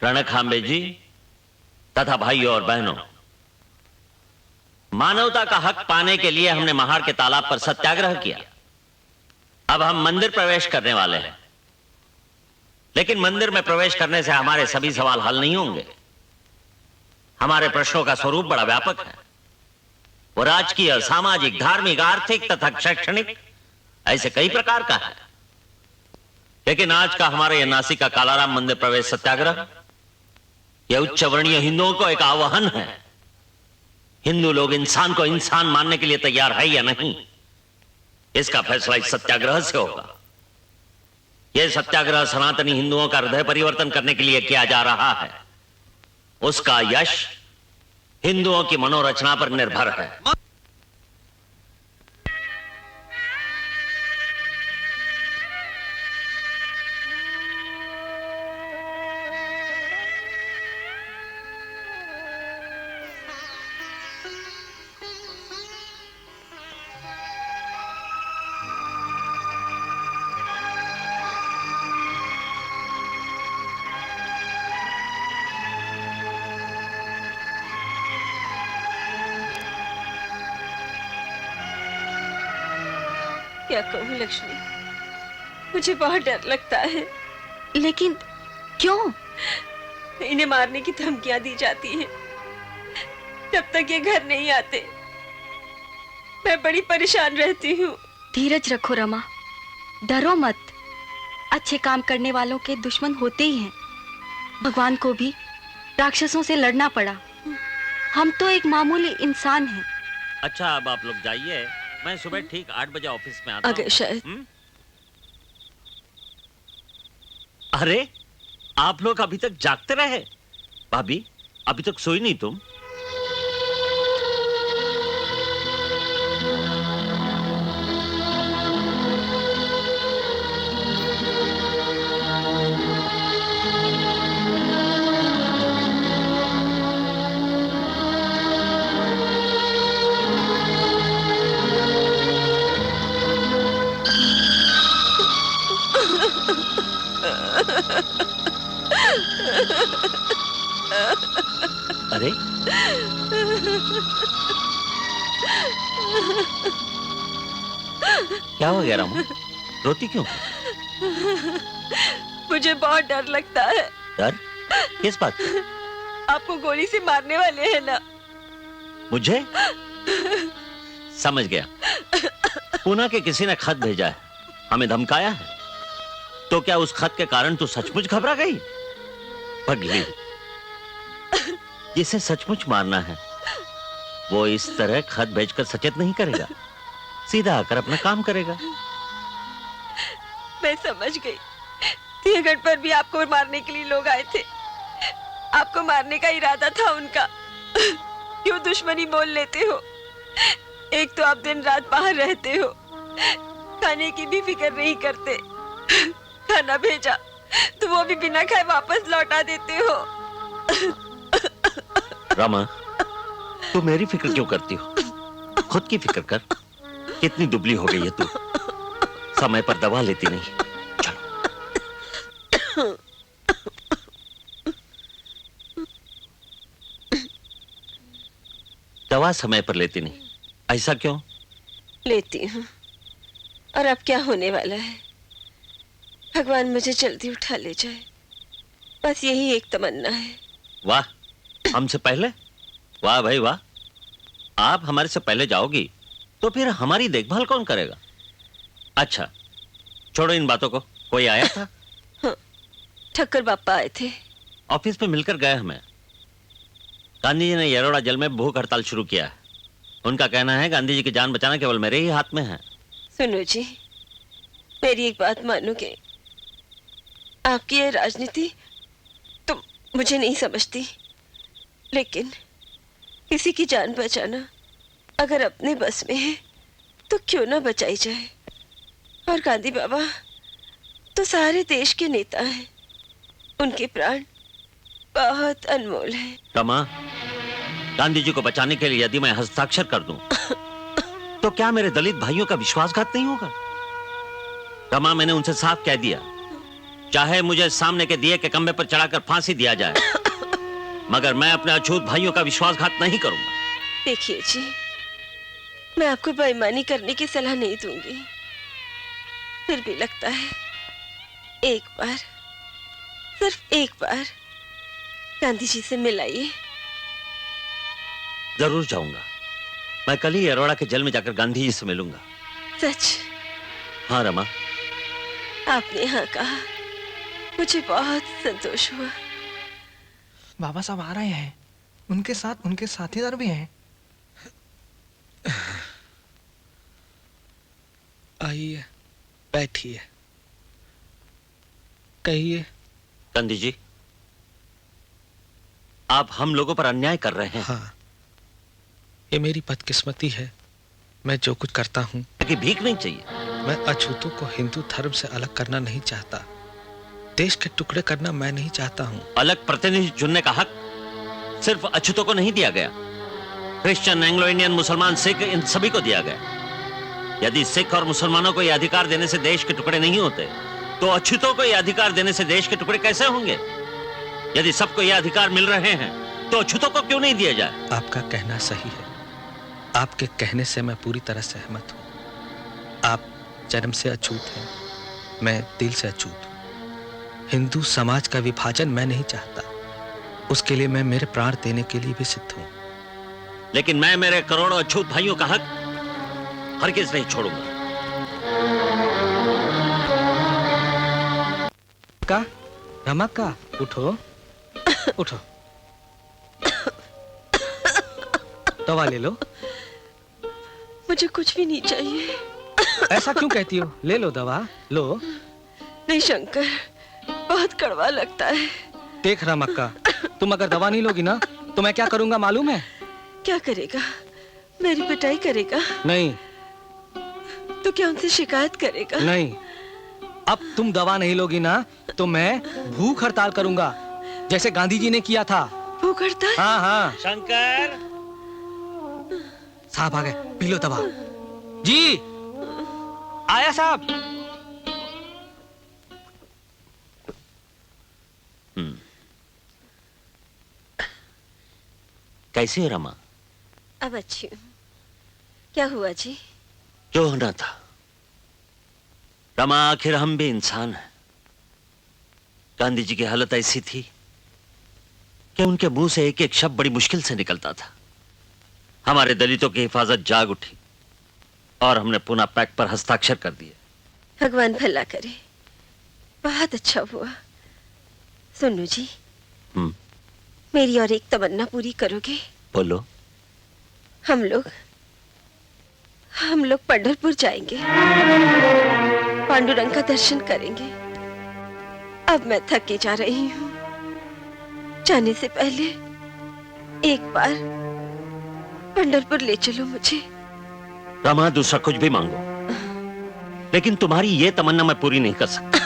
रणखांबे जी तथा भाइयों और बहनों, मानवता का हक पाने के लिए हमने महाड़ के तालाब पर सत्याग्रह किया। अब हम मंदिर प्रवेश करने वाले हैं, लेकिन मंदिर में प्रवेश करने से हमारे सभी सवाल हल नहीं होंगे। हमारे प्रश्नों का स्वरूप बड़ा व्यापक है। वो राजकीय, सामाजिक, धार्मिक, आर्थिक तथा शैक्षणिक, ऐसे कई प्रकार का है। लेकिन आज का हमारे यह नासिक का कालाराम मंदिर प्रवेश सत्याग्रह, यह उच्च वर्णीय हिंदुओं को एक आह्वान है। हिंदू लोग इंसान को इंसान मानने के लिए तैयार है या नहीं, इसका फैसला इस सत्याग्रह से होगा। यह सत्याग्रह सनातनी हिंदुओं का हृदय परिवर्तन करने के लिए किया जा रहा है। उसका यश हिंदुओं की मनोरचना पर निर्भर है। क्या कहूँ लक्ष्मी, मुझे बहुत डर लगता है। लेकिन क्यों? इन्हें मारने की धमकियां दी जाती हैं। जब तक ये घर नहीं आते मैं बड़ी परेशान रहती हूँ। धीरज रखो रमा, डरो मत। अच्छे काम करने वालों के दुश्मन होते ही हैं। भगवान को भी राक्षसों से लड़ना पड़ा। हम तो एक मामूली इंसान हैं। अच्छा अब आप लोग जाइए, मैं सुबह ठीक 8 बजे ऑफिस में आता हूँ। अगर शायद। अरे आप लोग अभी तक जागते रहे? भाभी अभी तक सोई नहीं तुम? अरे क्या हो गया रामू, रोती क्यों? मुझे बहुत डर लगता है। डर? किस बात? आपको गोली से मारने वाले हैं ना। मुझे? समझ गया। पूना के किसी ने खत भेजा है, हमें धमकाया है। तो क्या उस खत के कारण तू सचमुच घबरा गई? पगली, जिसे सचमुच मारना है वो इस तरह खत भेजकर सचेत नहीं करेगा, सीधा आकर अपना काम करेगा। मैं समझ गई। सिंहगढ़ पर भी आपको मारने के लिए लोग आए थे। आपको मारने का इरादा था उनका। क्यों दुश्मनी बोल लेते हो? एक तो आप दिन रात बाहर रहते हो, खाने की भी फिक्र नहीं करते। खाना भेजा तो वो भी बिना खाए वापस लौटा देते हो। रमा, तू मेरी फिक्र क्यों करती हो? खुद की फिक्र कर। कितनी दुबली हो गई है तू, समय पर दवा लेती नहीं। चलो। दवा समय पर लेती नहीं, ऐसा क्यों? लेती हूँ, और अब क्या होने वाला है? भगवान मुझे जल्दी उठा ले जाए, बस यही एक तमन्ना है। वाह, हमसे पहले? वाह भाई वाह। आप हमारे से पहले जाओगी तो फिर हमारी देखभाल कौन करेगा? अच्छा छोड़ो इन बातों को। कोई आया था? हाँ, ठक्कर बापा आए थे। ऑफिस में मिलकर गए हमें। गांधी जी ने येरोड़ा जेल में भूख हड़ताल शुरू किया है। उनका कहना है गांधी जी की जान बचाना केवल मेरे ही हाथ में है। सुनो जी, मेरी एक बात मानोगे? आपकी ये राजनीति तो मुझे नहीं समझती, लेकिन किसी की जान बचाना अगर अपने बस में है तो क्यों ना बचाई जाए। और गांधी बाबा तो सारे देश के नेता हैं, उनके प्राण बहुत अनमोल हैं। रमा, गांधी जी को बचाने के लिए यदि मैं हस्ताक्षर कर दूं तो क्या मेरे दलित भाइयों का विश्वासघात नहीं होगा? रमा, मैंने उनसे साफ कह दिया, चाहे मुझे सामने के दिए के खंभे पर चढ़ाकर फांसी दिया जाए, मगर मैं अपने अछूत भाइयों का विश्वासघात नहीं करूंगा। देखिए जी, मैं आपको बेईमानी करने की सलाह नहीं दूंगी, फिर भी लगता है एक बार, सिर्फ एक बार गांधी जी से मिलाइए। जरूर जाऊंगा। मैं कल ही अरोड़ा के जेल में जाकर गांधी जी से मिलूंगा। सच? हाँ रमा, आपने हाँ कहा, मुझे बहुत संतोष हुआ। बाबा साहब आ रहे हैं, उनके साथ उनके साथीदार भी हैं। आइए, बैठिए, कहिए। गांधी जी, आप हम लोगों पर अन्याय कर रहे हैं। हाँ, ये मेरी बदकिस्मती है। मैं जो कुछ करता हूँ, कि भीख नहीं चाहिए। मैं अछूतों को हिंदू धर्म से अलग करना नहीं चाहता। देश के टुकड़े करना मैं नहीं चाहता हूँ। अलग प्रतिनिधि चुनने का हक सिर्फ अछूतों को नहीं दिया गया, क्रिश्चियन, एंग्लो इंडियन, मुसलमान, सिख, इन सभी को दिया गया। यदि सिख और मुसलमानों को यह अधिकार देने से देश के टुकड़े नहीं होते, तो अछूतों को यह अधिकार देने से देश के टुकड़े कैसे होंगे? यदि सबको यह अधिकार मिल रहे हैं, तो अछूतों को क्यों नहीं दिया जाए? आपका कहना सही है। आपके कहने से मैं पूरी तरह सहमत हूँ। आप जन्म से अछूत हैं, मैं दिल से अछूत हूं। हिंदू समाज का विभाजन मैं नहीं चाहता, उसके लिए मैं मेरे प्राण देने के लिए भी सिद्ध हूं। लेकिन मैं मेरे करोड़ों अछूत भाइयों का हक हरगिज नहीं छोड़ूंगा। का रमक का उठो उठो, दवा ले लो। मुझे कुछ भी नहीं चाहिए। ऐसा क्यों कहती हो? ले लो दवा, लो। नहीं शंकर, बहुत कड़वा लगता है। देख रमक्का, तुम अगर दवा नहीं लोगी ना तो मैं क्या करूंगा मालूम है? क्या करेगा? मेरी पिटाई करेगा? नहीं। तो क्या उनसे शिकायत करेगा? नहीं। अब तुम दवा नहीं लोगी ना तो मैं भूख हड़ताल करूंगा, जैसे गांधी जी ने किया था। भूख हड़ताल? हाँ हाँ। शंकर साहब आ गए, पी लो दवा। जी आया साहब। कैसी है रमा? अब अच्छी हूँ। क्या हुआ जी? जो होना था। रमा, आखिर हम भी इंसान हैं। गांधी जी की हालत ऐसी थी कि उनके मुंह से एक एक शब्द बड़ी मुश्किल से निकलता था। हमारे दलितों की हिफाजत जाग उठी और हमने पुनः पैक्ट पर हस्ताक्षर कर दिए। भगवान भला करे, बहुत अच्छा हुआ। सुनो जी, मेरी और एक तमन्ना पूरी करोगे? बोलो। हम लोग पंढरपुर जाएंगे, पांडुरंग का दर्शन करेंगे। अब मैं थकी जा रही हूँ। जाने से पहले एक बार पंढरपुर ले चलो मुझे। रमा, दूसरा कुछ भी मांगो, लेकिन तुम्हारी ये तमन्ना मैं पूरी नहीं कर सकता।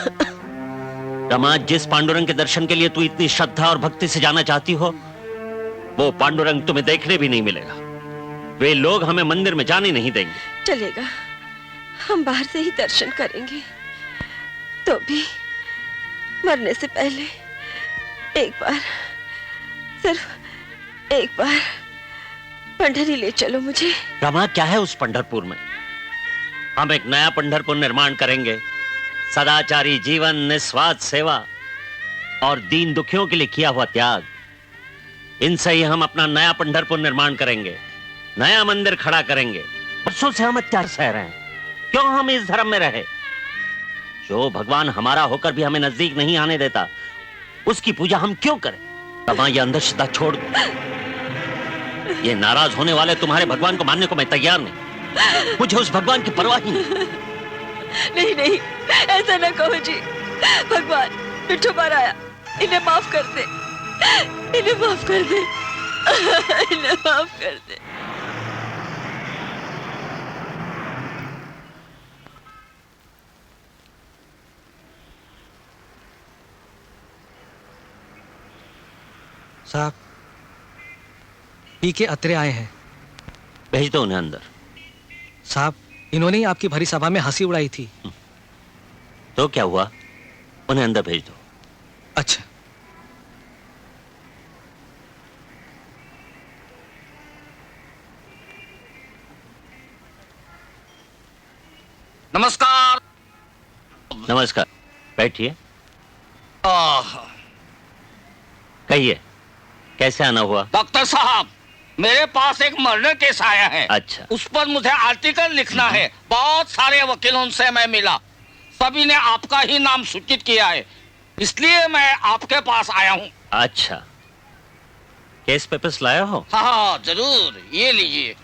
रमा, जिस पांडुरंग के दर्शन के लिए तू इतनी श्रद्धा और भक्ति से जाना चाहती हो, वो पांडुरंग तुम्हें देखने भी नहीं मिलेगा। वे लोग हमें मंदिर में जाने नहीं देंगे। चलेगा, हम बाहर से ही दर्शन करेंगे। तो भी मरने से पहले एक बार, सिर्फ एक बार पंढरी ले चलो मुझे। रमा, क्या है उस पंढरपुर में? हम एक नया पंढरपुर निर्माण करेंगे। सदाचारी जीवन, निस्वार्थ सेवा और दीन दुखियों के लिए किया हुआ त्याग, इनसे ही हम अपना नया पंढरपुर निर्माण करेंगे, नया मंदिर खड़ा करेंगे। बरसों से हम अत्याचार सह रहे हैं, क्यों हम इस धर्म में रहे? जो भगवान हमारा होकर भी हमें नजदीक नहीं आने देता, उसकी पूजा हम क्यों करें? रमा, ये अंधश्रद्धा छोड़ दो। ये नाराज होने वाले तुम्हारे भगवान को मानने को मैं तैयार नहीं। मुझे उस भगवान की परवाह ही नहीं। नहीं नहीं, ऐसा ना कहो जी। भगवान पिट्ठू पर आया, इन्हें माफ कर दे, इन्हें माफ कर दे, इन्हें माफ कर दे। साहब, पी के अतरे आए हैं। भेज दो उन्हें अंदर। साहब, इन्होंने ही आपकी भरी सभा में हंसी उड़ाई थी। तो क्या हुआ? उन्हें अंदर भेज दो। अच्छा। नमस्कार। नमस्कार, बैठिए। कहिए, कैसे आना हुआ? डॉक्टर साहब, मेरे पास एक मर्डर केस आया है। अच्छा। उस पर मुझे आर्टिकल लिखना है। बहुत सारे वकीलों से मैं मिला, सभी ने आपका ही नाम सूचित किया है, इसलिए मैं आपके पास आया हूँ। अच्छा, केस पेपर्स लाया हो? हाँ जरूर, ये लीजिए।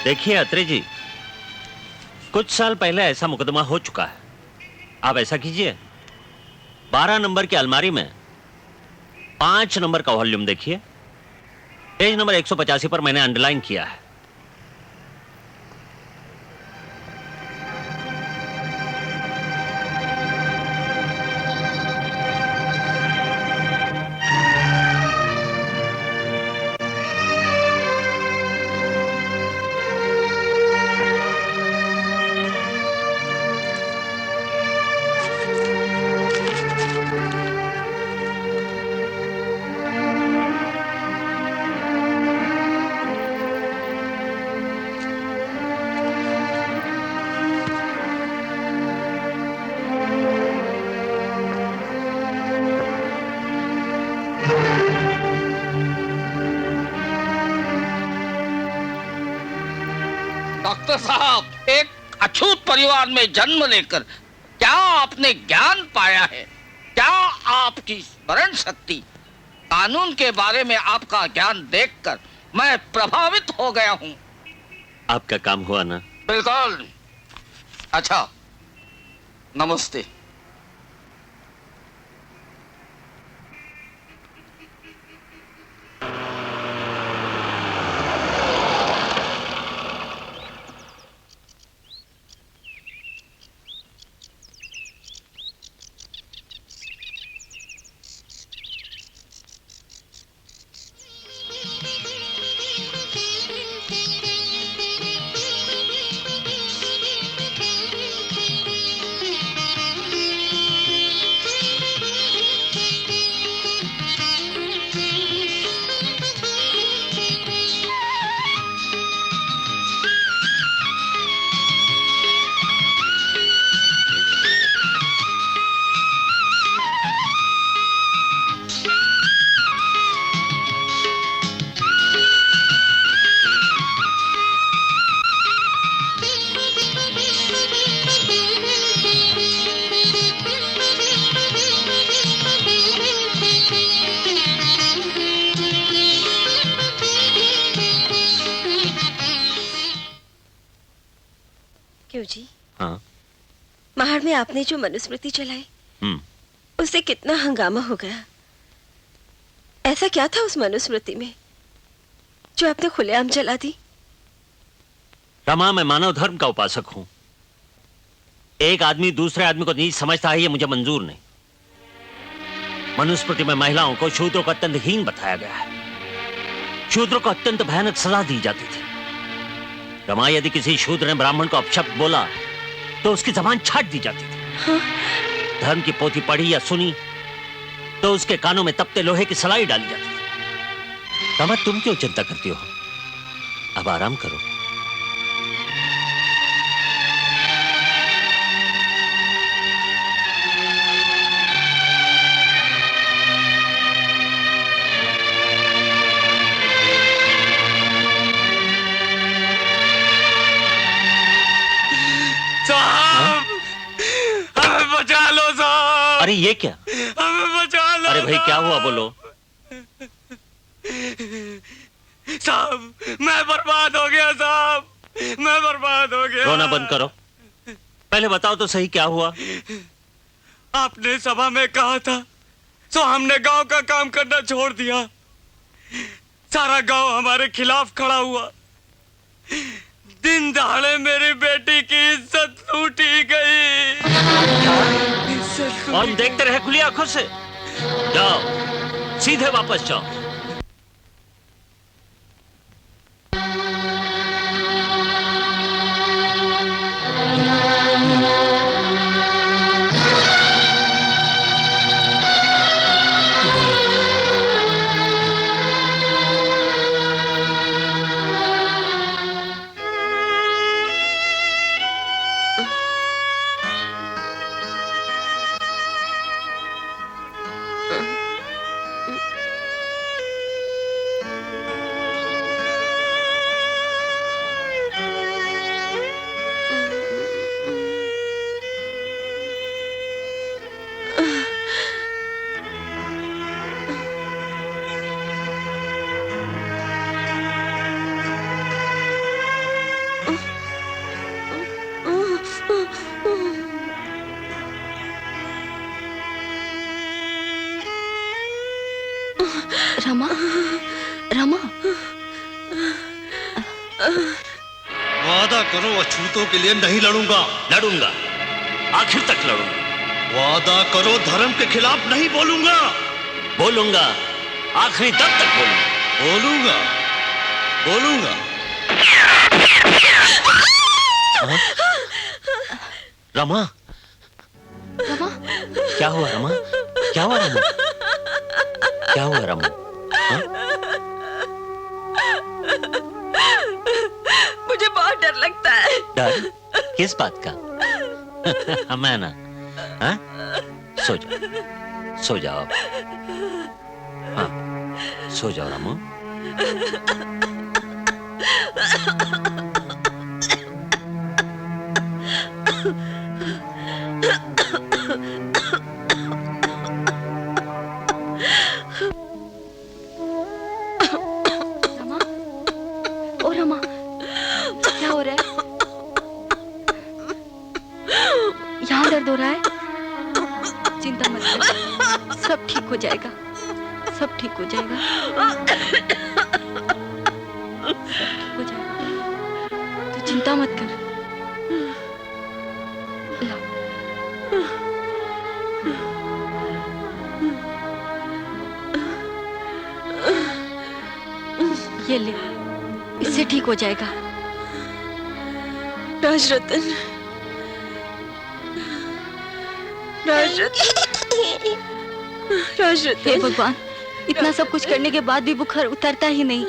देखिए अत्रे जी, कुछ साल पहले ऐसा मुकदमा हो चुका है। आप ऐसा कीजिए, 12 नंबर की अलमारी में 5 नंबर का वॉल्यूम देखिए। पेज नंबर 185 पर मैंने अंडरलाइन किया है। डॉक्टर साहब, एक अछूत परिवार में जन्म लेकर क्या आपने ज्ञान पाया है? क्या आपकी स्मरण शक्ति? कानून के बारे में आपका ज्ञान देखकर मैं प्रभावित हो गया हूँ। आपका काम हुआ ना? बिल्कुल। अच्छा, नमस्ते। क्यों जी? हाँ। महाड़ में आपने जो मनुस्मृति चलाई, उससे कितना हंगामा हो गया। ऐसा क्या था उस मनुस्मृति में जो आपने खुलेआम जला दी? रमा, मैं मानव धर्म का उपासक हूं। एक आदमी दूसरे आदमी को नीच समझता है, ये मुझे मंजूर नहीं। मनुस्मृति में महिलाओं को शूद्रों को अत्यंत हीन बताया गया है। शूद्रों को अत्यंत भयानक सजा दी जाती थी। रमा, यदि किसी शूद्र ने ब्राह्मण को अपशब्द बोला तो उसकी जबान छाट दी जाती थी। हाँ? धर्म की पोथी पढ़ी या सुनी तो उसके कानों में तपते लोहे की सलाई डाली जाती थी। रमा, तुम क्यों चिंता करती हो? अब आराम करो। साहब, हमें बचा लो साहब। अरे ये क्या? हमें बचा लो। अरे भाई, क्या हुआ? बोलो। साहब, मैं बर्बाद हो गया साहब, मैं बर्बाद हो गया। रोना बंद करो, पहले बताओ तो सही क्या हुआ। आपने सभा में कहा था तो हमने गांव का काम करना छोड़ दिया। सारा गांव हमारे खिलाफ खड़ा हुआ। दिन दहाड़े मेरी बेटी की इज्जत लूटी गई। और हम देखते रहे खुली आंखों से? जाओ, सीधे वापस जाओ। रमा, रमा। वादा करो अछूतों के लिए नहीं लड़ूंगा। लड़ूंगा, आखिर तक लड़ूंगा। वादा करो धर्म के खिलाफ नहीं बोलूंगा। बोलूंगा, आखिरी दम तक बोलूंगा। बोलूंगा। रमा, रमा, क्या हुआ रमा? क्या हुआ रमा? क्या हुआ रमा? मुझे बहुत डर लगता है। डर? किस बात का? मैं ना, हाँ? सो जाओ, सो जाओ आप। हाँ, सो जाओ रमा। रमा, ओ रमा, क्या हो रहा है? यहाँ दर्द हो रहा है? चिंता मत कर, सब ठीक हो जाएगा, सब ठीक हो जाएगा, सब ठीक हो जाएगा। तू चिंता मत कर। ला। ये ले, इससे ठीक हो जाएगा। राजरतन, राजरतन, हे भगवान, इतना सब कुछ करने के बाद भी बुखार उतरता ही नहीं।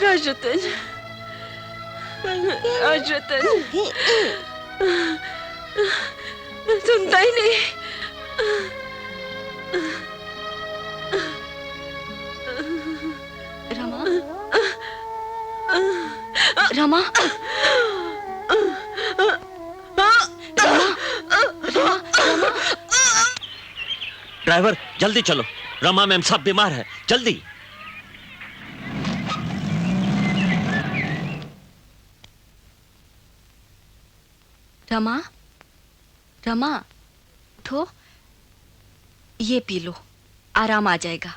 राजरतन, राजरतन, सुनता ही नहीं। रमा, रमा, ड्राइवर, जल्दी चलो, रमा मैम साहब बीमार है, जल्दी। रमा, रमा, उठो, ये पी लो, आराम आ जाएगा।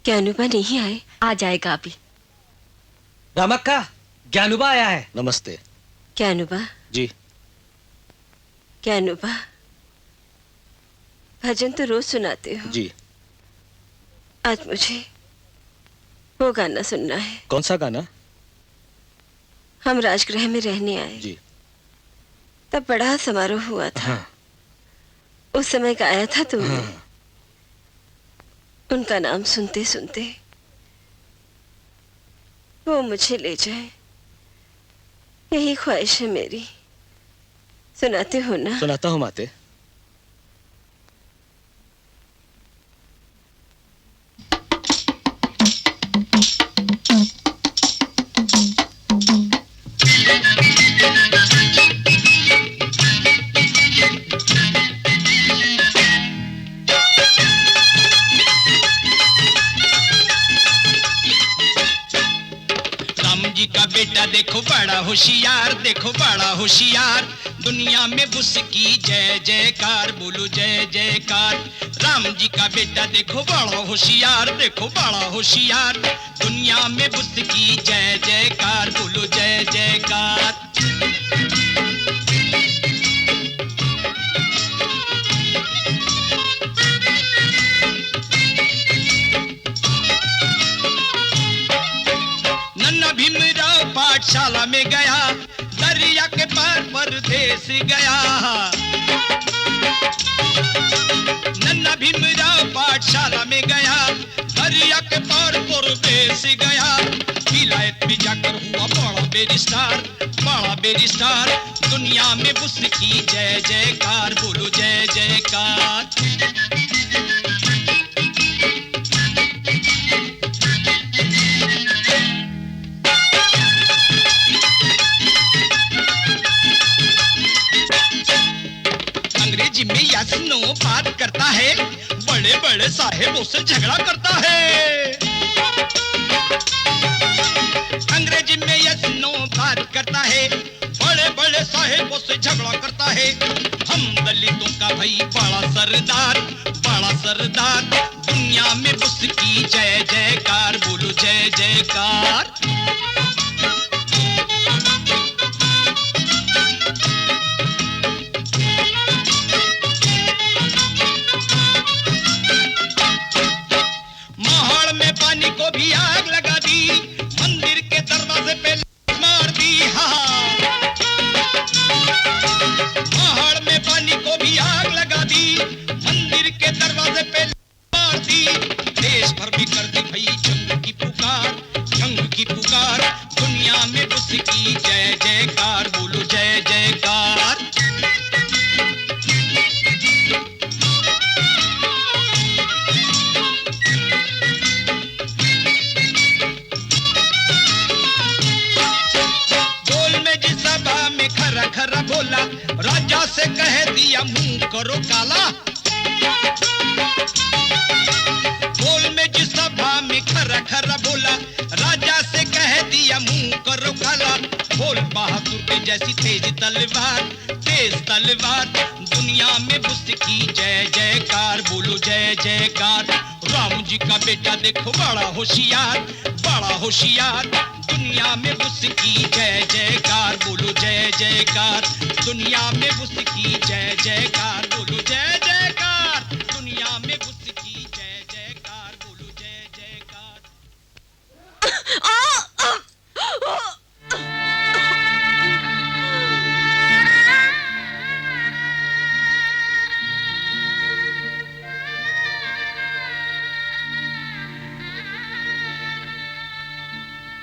क्या अनुभा नहीं आए? आ जाएगा अभी। रामक्का, ज्ञानुबा आया है। नमस्ते। क्या अनुभा? जी। क्या अनुभा, भजन तो रोज सुनाते हो। जी। आज मुझे वो गाना सुनना है। कौन सा गाना? हम राजगृह में रहने आए। जी। तब बड़ा समारोह हुआ था। हाँ। उस समय गाया था तुमने। हाँ। उनका नाम सुनते सुनते वो मुझे ले जाए, यही ख्वाहिश है मेरी। सुनाते हो ना? सुनाता हूँ माते। बेटा देखो बड़ा होशियार, देखो बड़ा होशियार, दुनिया में उसकी जय जयकार, बोलो जय जयकार। राम जी का बेटा देखो बड़ा होशियार, देखो बड़ा होशियार, दुनिया में उसकी जय जयकार, बोलो जय जयकार। भीमराव पाठशाला में गया, दरिया के पार परदेश गया। नन्ना भीमराव पाठशाला में गया, दरिया के पार परदेश गया। विलायत में जाकर हुआ बड़ा बेरिस्टार, बड़ा बेरिस्टार, दुनिया में उसकी जय जयकार, बोलो जय जयकार। में यस्नो बात करता है, बड़े बड़े साहेबों से झगड़ा करता है। अंग्रेजी में यस्नो बात करता है, बड़े बड़े साहेबों से झगड़ा करता है। हम दलितों का भाई बड़ा सरदार दुनिया में उसकी जय जयकार, बोलो जय जयकार। महल में पानी को भी आग लगा दी, मंदिर के दरवाजे पे मार दी। महल में पानी को भी आग लगा दी, मंदिर के दरवाजे पे मार दी। देश भर भी कर दी भाई जंग की पुकार, दुनिया में उसकी जय जयकार, बोलो जय जयकार। खरा बोला, राजा से कह दिया मुंह करो काला। बोल में जिस सभा में खरा बोला, राजा से कह दिया मुंह करो काला। बोल बहादुर के जैसी तेज तलवार, दुनिया में उसकी जय जयकार, बोलो जय जयकार। राम जी का बेटा देखो बड़ा होशियार, दुनिया में उसकी जय जयकार, बोलो जय जयकार। दुनिया में उसकी जय जयकार, बोलो जय जयकार। दुनिया में उसकी जय जयकार, बोलो जय जयकार।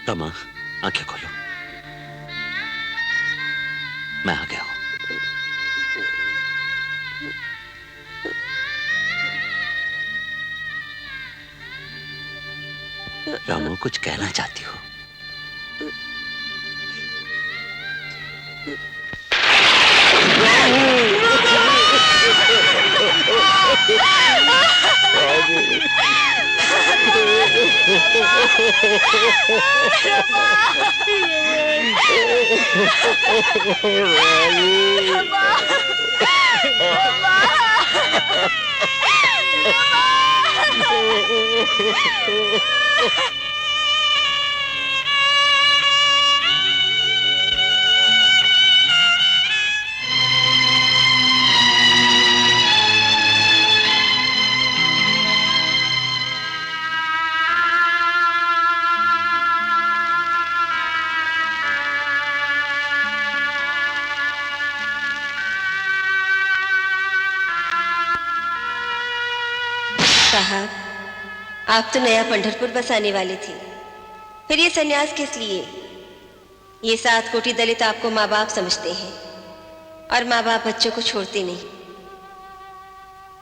रमा, आंखें खोलो, मैं आ गया हूं। रामू, कुछ कहना चाहती हो? साहब, आप तो नया पंढरपुर बसाने वाले थे, फिर ये सन्यास किस लिए? ये 7 कोटि दलित आपको माँ बाप समझते हैं और माँ बाप बच्चों को छोड़ते नहीं।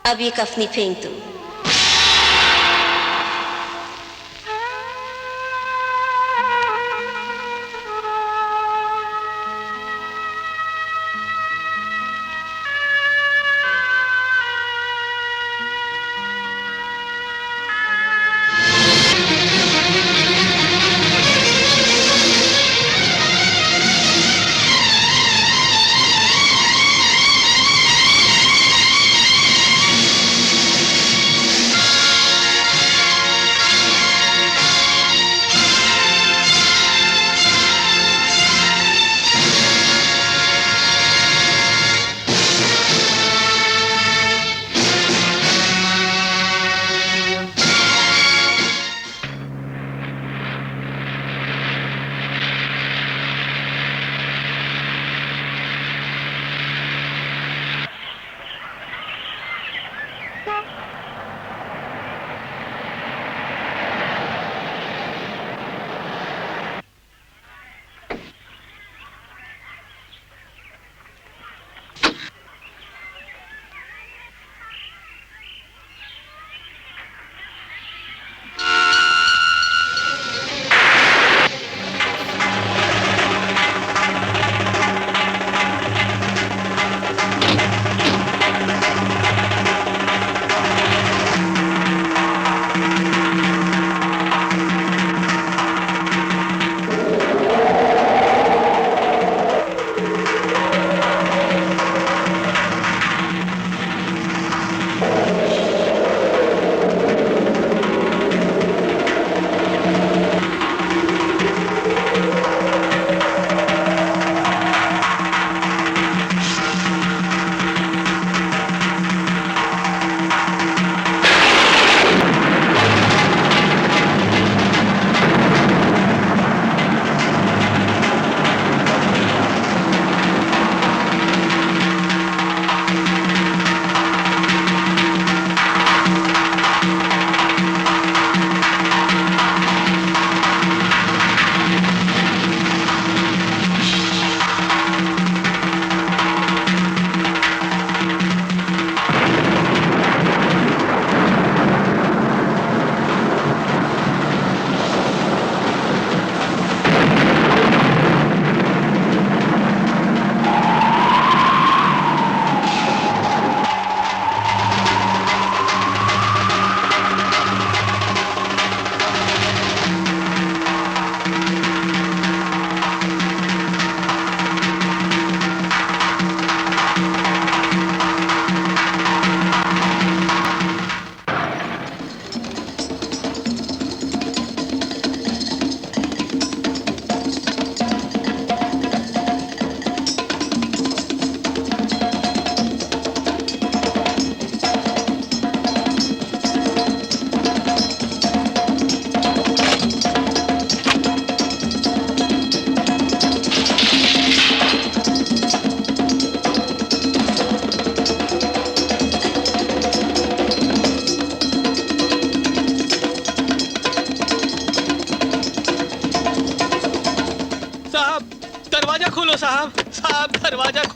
अब ये कफनी फेंक दो।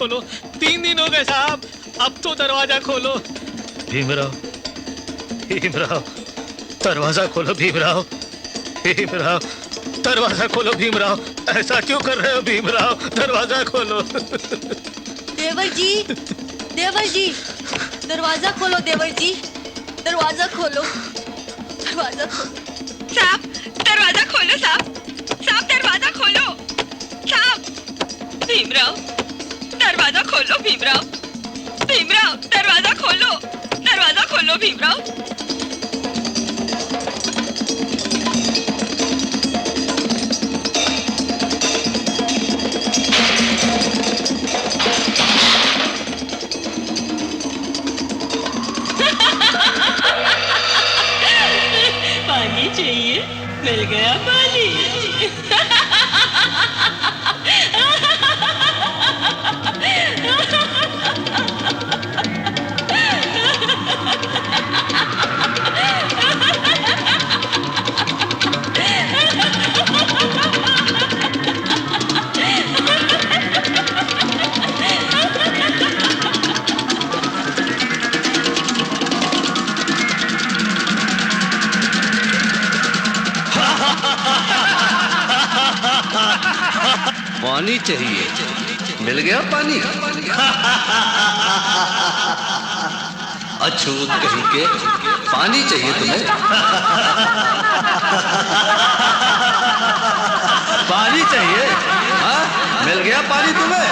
खोलो। 3 दिन हो गए साहब, अब तो दरवाजा खोलो। भीमराव, भीमराव, दरवाजा खोलो भीमराव, भीमराव, दरवाजा खोलो भीमराव। ऐसा क्यों कर रहे हो भीमराव? दरवाजा खोलो। देवर जी, देवर जी, दरवाजा खोलो देवर जी, दरवाजा खोलो, दरवाजा खोलो। साहब, दरवाजा खोलो साहब, साहब दरवाजा खोलो, साहब। भीमराव, दरवाजा खोलो भीमराव, भीमराव, दरवाजा खोलो, दरवाजा खोलो भीमराव। पानी चाहिए, मिल गया पानी। पानी चाहिए, मिल गया पानी। अछूत कहीं के, पानी चाहिए तुम्हें? पानी चाहिए? हाँ, मिल गया पानी तुम्हें?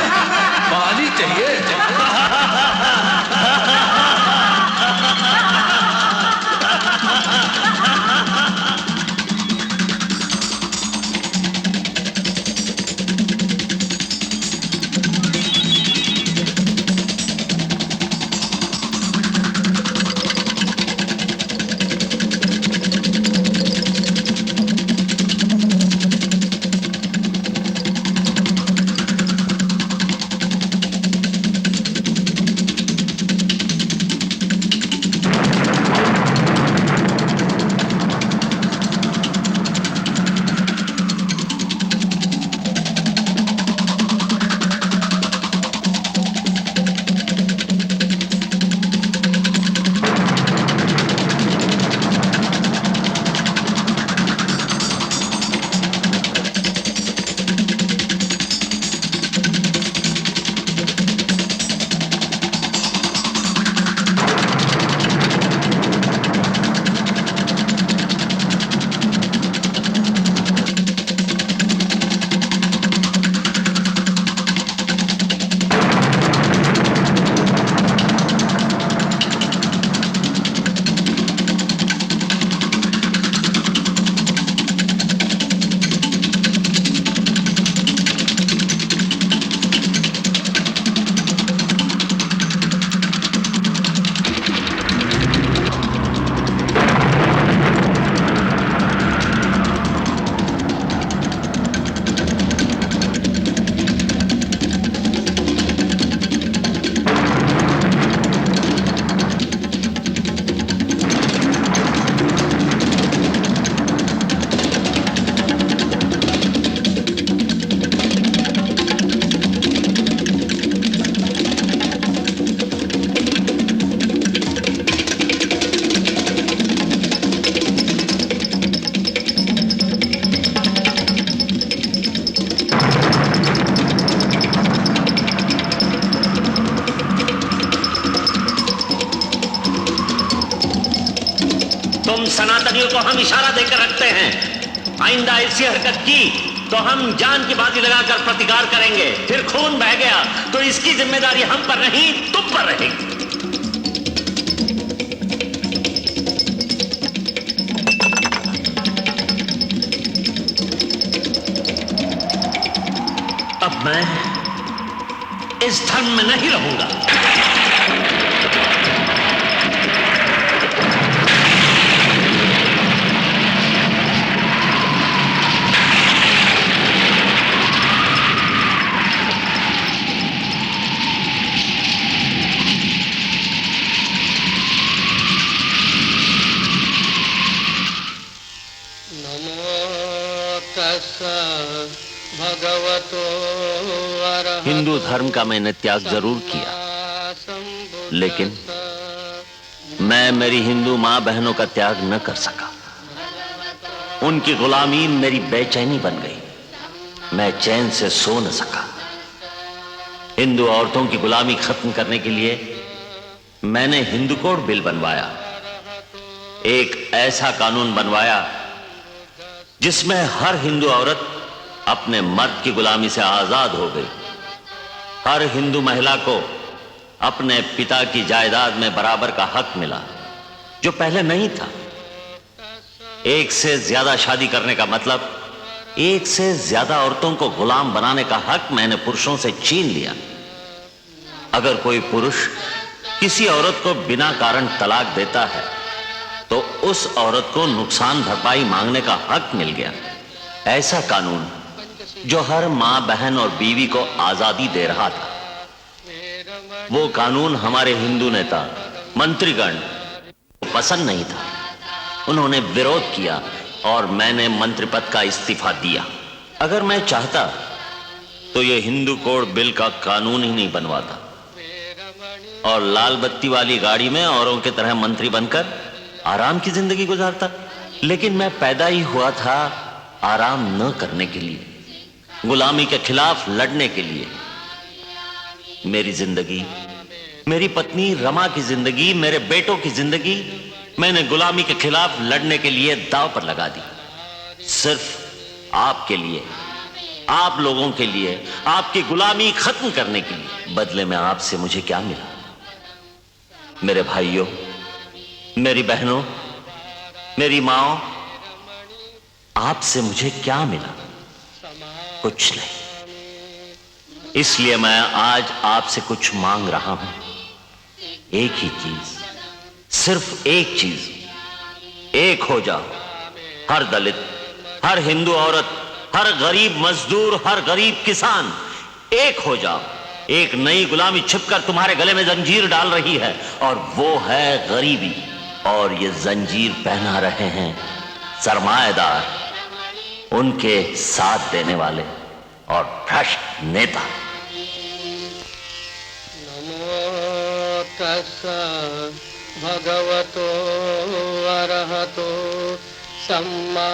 पानी चाहिए? सनातनियों को हम इशारा देकर रखते हैं, आइंदा ऐसी हरकत की तो हम जान की बाजी लगाकर प्रतिकार करेंगे। फिर खून बह गया तो इसकी जिम्मेदारी हम पर नहीं, तुम पर रहेगी। अब मैं इस धर्म में नहीं रहूंगा। भगवतो अरहतो हिंदू धर्म का मैंने त्याग जरूर किया, लेकिन मैं मेरी हिंदू मां बहनों का त्याग न कर सका। उनकी गुलामी मेरी बेचैनी बन गई। मैं चैन से सो न सका। हिंदू औरतों की गुलामी खत्म करने के लिए मैंने हिंदू कोड बिल बनवाया। एक ऐसा कानून बनवाया जिसमें हर हिंदू औरत अपने मर्द की गुलामी से आजाद हो गई। हर हिंदू महिला को अपने पिता की जायदाद में बराबर का हक मिला, जो पहले नहीं था। एक से ज्यादा शादी करने का मतलब एक से ज्यादा औरतों को गुलाम बनाने का हक मैंने पुरुषों से छीन लिया। अगर कोई पुरुष किसी औरत को बिना कारण तलाक देता है तो उस औरत को नुकसान भरपाई मांगने का हक मिल गया। ऐसा कानून जो हर मां, बहन और बीवी को आजादी दे रहा था, वो कानून हमारे हिंदू नेता, मंत्रीगण को पसंद नहीं था। उन्होंने विरोध किया और मैंने मंत्री पद का इस्तीफा दिया। अगर मैं चाहता तो ये हिंदू कोड बिल का कानून ही नहीं बनवाता और लाल बत्ती वाली गाड़ी में औरों की तरह मंत्री बनकर आराम की जिंदगी गुजारता। लेकिन मैं पैदा ही हुआ था आराम न करने के लिए, गुलामी के खिलाफ लड़ने के लिए। मेरी जिंदगी, मेरी पत्नी रमा की जिंदगी, मेरे बेटों की जिंदगी मैंने गुलामी के खिलाफ लड़ने के लिए दांव पर लगा दी। सिर्फ आपके लिए, आप लोगों के लिए, आपकी गुलामी खत्म करने के लिए। बदले में आपसे मुझे क्या मिला? मेरे भाइयों, मेरी बहनों, मेरी माओ, आपसे मुझे क्या मिला? कुछ नहीं। इसलिए मैं आज आपसे कुछ मांग रहा हूं। एक ही चीज, सिर्फ एक चीज। एक हो जाओ। हर दलित, हर हिंदू औरत, हर गरीब मजदूर, हर गरीब किसान एक हो जाओ। एक नई गुलामी छिपकर तुम्हारे गले में जंजीर डाल रही है और वो है गरीबी। और ये जंजीर पहना रहे हैं सरमाएदार, उनके साथ देने वाले और भ्रष्ट नेता। नमो तस्सा भगवतो अरहतो सम्मा